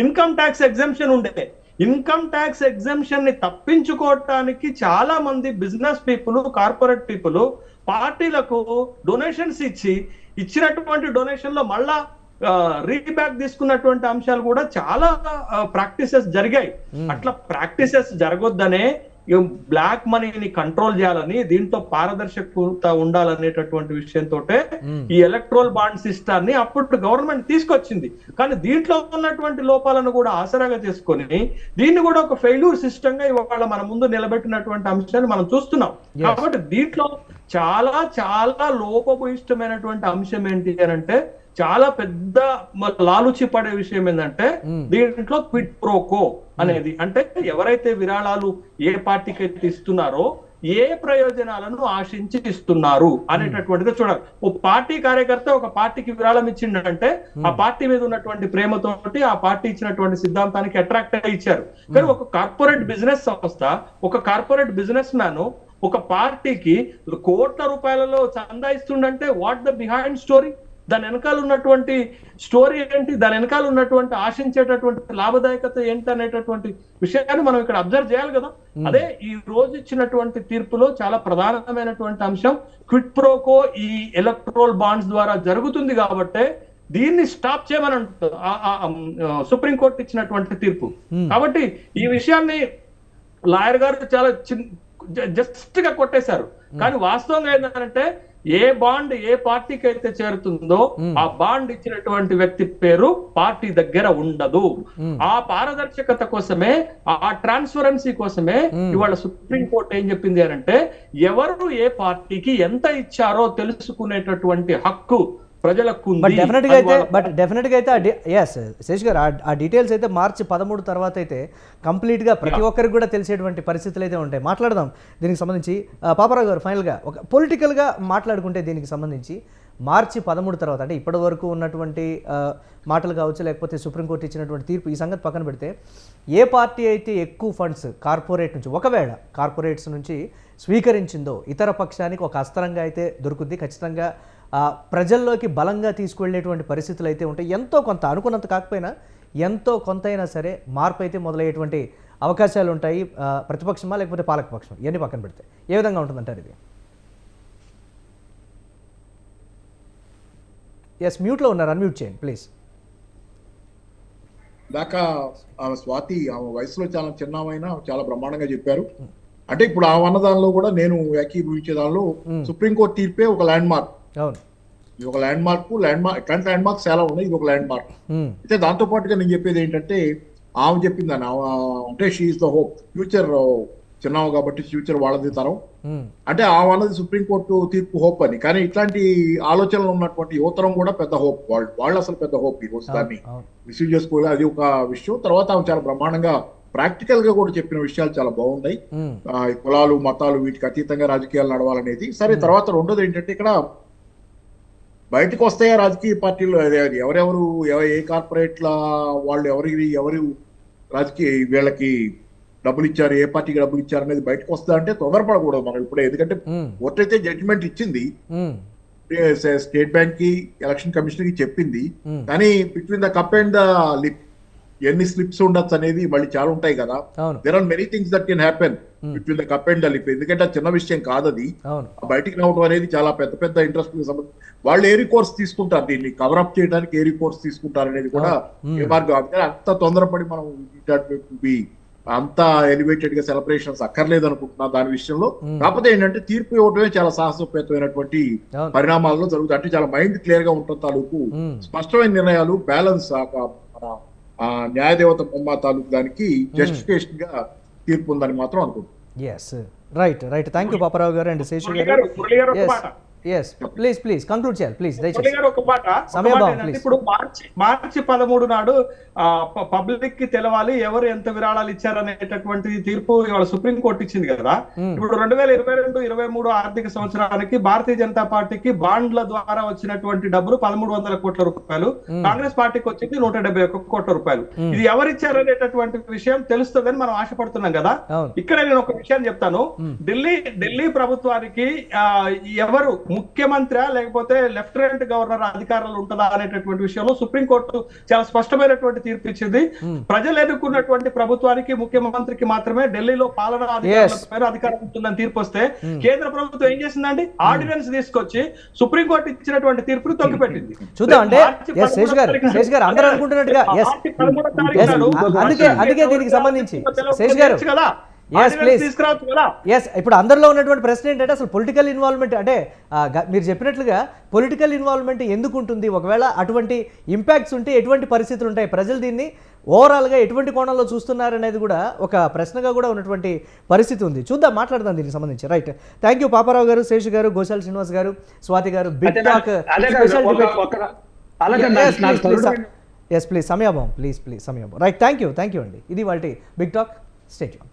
ఇన్కమ్ ట్యాక్స్ ఎగ్జంప్షన్ ఉండే. ఇన్కమ్ ట్యాక్స్ ఎగ్జంప్షన్ ని తప్పించుకోవటానికి చాలా మంది బిజినెస్ పీపుల్, కార్పొరేట్ పీపుల్ పార్టీలకు డొనేషన్స్ ఇచ్చినటువంటి డొనేషన్ లో మళ్ళా రీబ్యాక్ తీసుకున్నటువంటి అంశాలు కూడా చాలా ప్రాక్టీసెస్ జరిగాయి. అట్లా ప్రాక్టీసెస్ జరగొద్దనే బ్లాక్ మనీని కంట్రోల్ చేయాలని, దీంట్లో పారదర్శకత ఉండాలనేటటువంటి విషయంతో ఈ ఎలక్ట్రల్ బాండ్ సిస్టాన్ని అప్పుడు గవర్నమెంట్ తీసుకొచ్చింది. కానీ దీంట్లో ఉన్నటువంటి లోపాలను కూడా ఆసరాగా చేసుకొని దీన్ని కూడా ఒక ఫెయిల్యూర్ సిస్టమ్ గా ఇవాళ మన ముందు నిలబెట్టినటువంటి అంశాన్ని మనం చూస్తున్నాం. కాబట్టి దీంట్లో చాలా చాలా లోపభూయిష్టమైనటువంటి అంశం ఏంటి అని అంటే, చాలా పెద్ద లాలుచి పడే విషయం ఏంటంటే దీంట్లో క్విడ్ ప్రోకో అనేది, అంటే ఎవరైతే విరాళాలు ఏ పార్టీకి అయితే ఇస్తున్నారో ఏ ప్రయోజనాలను ఆశించి ఇస్తున్నారు అనేటటువంటిది చూడాలి. ఓ పార్టీ కార్యకర్త ఒక పార్టీకి విరాళం ఇచ్చిండంటే ఆ పార్టీ మీద ఉన్నటువంటి ప్రేమతోటి ఆ పార్టీ ఇచ్చినటువంటి సిద్ధాంతానికి అట్రాక్ట్ అయ్యి ఇచ్చారు. కానీ ఒక కార్పొరేట్ బిజినెస్ సంస్థ, ఒక కార్పొరేట్ బిజినెస్ మ్యాన్ ఒక పార్టీకి కోట్ల రూపాయలలో చందా ఇస్తుండంటే వాట్ ద బిహైండ్ స్టోరీ, దాని వెనకాల ఉన్నటువంటి స్టోరీ ఏంటి, దాని వెనకాల ఉన్నటువంటి ఆశించేటటువంటి లాభదాయకత ఏంటి అనేటటువంటి విషయాన్ని మనం ఇక్కడ అబ్జర్వ్ చేయాలి కదా. అదే ఈ రోజు ఇచ్చినటువంటి తీర్పులో చాలా ప్రధానమైనటువంటి అంశం క్విడ్ ప్రోకో ఈ ఎలక్ట్రల్ బాండ్స్ ద్వారా జరుగుతుంది కాబట్టి దీన్ని స్టాప్ చేయమని సుప్రీంకోర్టు ఇచ్చినటువంటి తీర్పు. కాబట్టి ఈ విషయాన్ని లాయర్ గారు చాలా జస్ట్ గా కొట్టేశారు. కానీ వాస్తవంగా ఏంటంటే ఏ బాండ్ ఏ పార్టీకి అయితే చేరుతుందో ఆ బాండ్ ఇచ్చినటువంటి వ్యక్తి పేరు పార్టీ దగ్గర ఉండదు. ఆ పారదర్శకత కోసమే, ఆ ట్రాన్స్పరెన్సీ కోసమే ఇవాళ సుప్రీంకోర్టు ఏం చెప్పింది అంటే, ఎవరు ఏ పార్టీకి ఎంత ఇచ్చారో తెలుసుకునేటటువంటి హక్కు ప్రజలకు ఉంది. డెఫినెట్గా అయితే శేష్ గారు ఆ డీటెయిల్స్ అయితే మార్చి 13 తర్వాత అయితే కంప్లీట్గా ప్రతి ఒక్కరికి కూడా తెలిసేటువంటి పరిస్థితులు అయితే ఉంటాయి. మాట్లాడదాం దీనికి సంబంధించి. పాపారావు గారు, ఫైనల్గా ఒక పొలిటికల్గా మాట్లాడుకుంటే దీనికి సంబంధించి మార్చి 13 తర్వాత, అంటే ఇప్పటి వరకు ఉన్నటువంటి మాటలు కావచ్చు, లేకపోతే సుప్రీంకోర్టు ఇచ్చినటువంటి తీర్పు, ఈ సంగతి పక్కన పెడితే ఏ పార్టీ అయితే ఎక్కువ ఫండ్స్ కార్పొరేట్ నుంచి, ఒకవేళ కార్పొరేట్స్ నుంచి స్వీకరించిందో ఇతర పక్షానికి ఒక అస్త్రంగా అయితే దొరుకుద్ది. ఖచ్చితంగా ప్రజల్లోకి బలంగా తీసుకువెళ్ళేటువంటి పరిస్థితులు అయితే ఉంటాయి. ఎంతో కొంత, అనుకున్నంత కాకపోయినా ఎంతో కొంత అయినా సరే మార్పు అయితే మొదలయ్యేటువంటి అవకాశాలు ఉంటాయి. ప్రతిపక్షమా లేకపోతే పాలకపక్షం, ఇవన్నీ పక్కన పెడితే ఏ విధంగా ఉంటుందంటారు ఇది? ఎస్, మ్యూట్లో ఉన్నారు, అన్మ్యూట్ చేయండి ప్లీజ్. దాకా ఆమె స్వాతి, ఆమె వయసులో చాలా చిన్నమైనా చాలా బ్రహ్మాండంగా చెప్పారు. అంటే ఇప్పుడు ఆమె అన్న దానిలో కూడా నేను ఏకీభవించే దానిలో సుప్రీంకోర్టు తీర్పే ఒక ల్యాండ్ మార్క్. ఇది ఒక ల్యాండ్ మార్క్. ఇట్లాంటి ల్యాండ్ మార్క్స్ చాలా ఉన్నాయి, ఇది ఒక ల్యాండ్ మార్క్. అయితే దాంతో పాటుగా నేను చెప్పేది ఏంటంటే, ఆమె చెప్పిందని అంటే షీఈస్ ద హోప్, ఫ్యూచర్ చిన్నావు కాబట్టి ఫ్యూచర్ వాళ్ళది తరం. అంటే ఆమె అన్నది సుప్రీంకోర్టు తీర్పు హోప్ అని. కానీ ఇట్లాంటి ఆలోచనలు ఉన్నటువంటి యువతరం కూడా పెద్ద హోప్, వాళ్ళు అసలు పెద్ద హోప్. ఈ రోజు దాన్ని రిసీవ్ చేసుకోవాలి, అది ఒక విషయం. తర్వాత ఆమె చాలా బ్రహ్మాండంగా ప్రాక్టికల్ గా కూడా చెప్పిన విషయాలు చాలా బాగున్నాయి. కులాలు మతాలు వీటికి అతీతంగా రాజకీయాలు నడవాలనేది సరే. తర్వాత రెండోది ఏంటంటే, ఇక్కడ బయటకు వస్తాయా రాజకీయ పార్టీలు, ఎవరెవరు ఏ కార్పొరేట్ల వాళ్ళు ఎవరు రాజకీయ వీళ్ళకి డబ్బులు ఇచ్చారు, ఏ పార్టీకి డబ్బులు ఇచ్చారు అనేది బయటకు వస్తా అంటే తొందరపడకూడదు మనం ఇప్పుడే. ఎందుకంటే కోర్టు అయితే జడ్జిమెంట్ ఇచ్చింది, స్టేట్ బ్యాంక్ కి ఎలక్షన్ కమిషన్ కి చెప్పింది. కానీ between the cup and the lip ఎన్ని స్లిప్స్ ఉండొచ్చు అనేది మళ్ళీ చాలా ఉంటాయి కదా. There are many things that can happen between the cup and the lip. ఎందుకంటే చిన్న విషయం కాదు అది. బయటికి రావడం అనేది చాలా పెద్ద పెద్ద ఇంట్రెస్ట్ వాళ్ళు ఏ రికోర్స్ తీసుకుంటారు, దీన్ని కవర్ అప్ చేయడానికి ఏ రికోర్స్ తీసుకుంటారు అనేది కూడా ఏ మార్గం. అంత తొందరపడి మనం అంత ఎలివేటెడ్ గా సెలబ్రేషన్స్ అక్కర్లేదు అనుకుంటున్నా దాని విషయంలో. కాకపోతే ఏంటంటే తీర్పు ఇవ్వడమే చాలా సాహసోపేతమైనటువంటి పరిణామాల్లో జరుగుతాయి. అంటే చాలా మైండ్ క్లియర్ గా ఉంటుంది, తాలూకు స్పష్టమైన నిర్ణయాలు, బ్యాలెన్స్, న్యాయదేవత బొమ్మ తాలూకు దానికి జస్టిఫికేషన్ గా తీర్పు ఉందని మాత్రం అనుకుంటున్నాను. రైట్. థ్యాంక్ యూ పాపారావు గారు అండ్ శేషు గారు. ప్లీజ్ కంక్లూడ్ చేయాలి ప్లీజ్. ఇప్పుడు మార్చి 13 నాడు పబ్లిక్ కి తెలవాలి ఎవరు ఎంత విరాళాలు ఇచ్చారనేటటువంటి తీర్పు ఇవాళ సుప్రీం కోర్టు ఇచ్చింది కదా. ఇప్పుడు 2022-23 ఆర్థిక సంవత్సరానికి భారతీయ జనతా పార్టీకి బాండ్ల ద్వారా వచ్చినటువంటి డబ్బులు 1300 కోట్ల రూపాయలు, కాంగ్రెస్ పార్టీకి వచ్చింది 171 కోట్ల రూపాయలు. ఇది ఎవరిచ్చారనేటటువంటి విషయం తెలుస్తుందని మనం ఆశపడుతున్నాం కదా. ఇక్కడ నేను ఒక విషయాన్ని చెప్తాను. ఢిల్లీ ప్రభుత్వానికి ఎవరు ముఖ్యమంత్రి లేకపోతే లెఫ్టినెంట్ గవర్నర్ అధికారాలు ఉంటుందా అనేటటువంటి విషయంలో సుప్రీంకోర్టు చాలా స్పష్టమైనటువంటి తీర్పు ఇచ్చింది. ప్రజలు ఎన్నుకున్నటువంటి ప్రభుత్వానికి ముఖ్యమంత్రికి మాత్రమే ఢిల్లీలో పాలనా అధికారం ఉంటుందని తీర్పు వస్తే కేంద్ర ప్రభుత్వం ఏం చేసిందండి, ఆర్డినెన్స్ తీసుకొచ్చి సుప్రీంకోర్టు ఇచ్చినటువంటి తీర్పును తొక్కిపెట్టింది. చూద్దాం అంటే శేష్ గారు అందరూ అనుకుంటున్నట్టుగా అందుకే దీనికి సంబంధించి శేష్ గారు Yes, please. తీసుకురావచ్చు కదా. ఎస్, ఇప్పుడు అందరిలో ఉన్నటువంటి ప్రశ్న ఏంటంటే అసలు పొలిటికల్ ఇన్వాల్వ్మెంట్ అంటే మీరు చెప్పినట్లుగా పొలిటికల్ ఇన్వాల్వ్మెంట్ ఎందుకు ఉంటుంది, ఒకవేళ అటువంటి ఇంపాక్ట్స్ ఉంటే ఎటువంటి పరిస్థితులు ఉంటాయి, ప్రజలు దీన్ని ఓవరాల్గా ఎటువంటి కోణంలో చూస్తున్నారు అనేది కూడా ఒక ప్రశ్నగా కూడా ఉన్నటువంటి పరిస్థితి ఉంది. చూద్దాం, మాట్లాడదాం దీనికి సంబంధించి. రైట్, థ్యాంక్ యూ పాపారావు గారు, శేషు గారు, గోశాల శ్రీనివాస్ గారు, స్వాతి గారు. బిగ్ టాక్ ఎస్ ప్లీజ్ సమయాభావం, ప్లీజ్ సమయాభావం. రైట్, థ్యాంక్ యూ అండి. ఇది వాళ్ళ బిగ్ టాక్. Stay tune.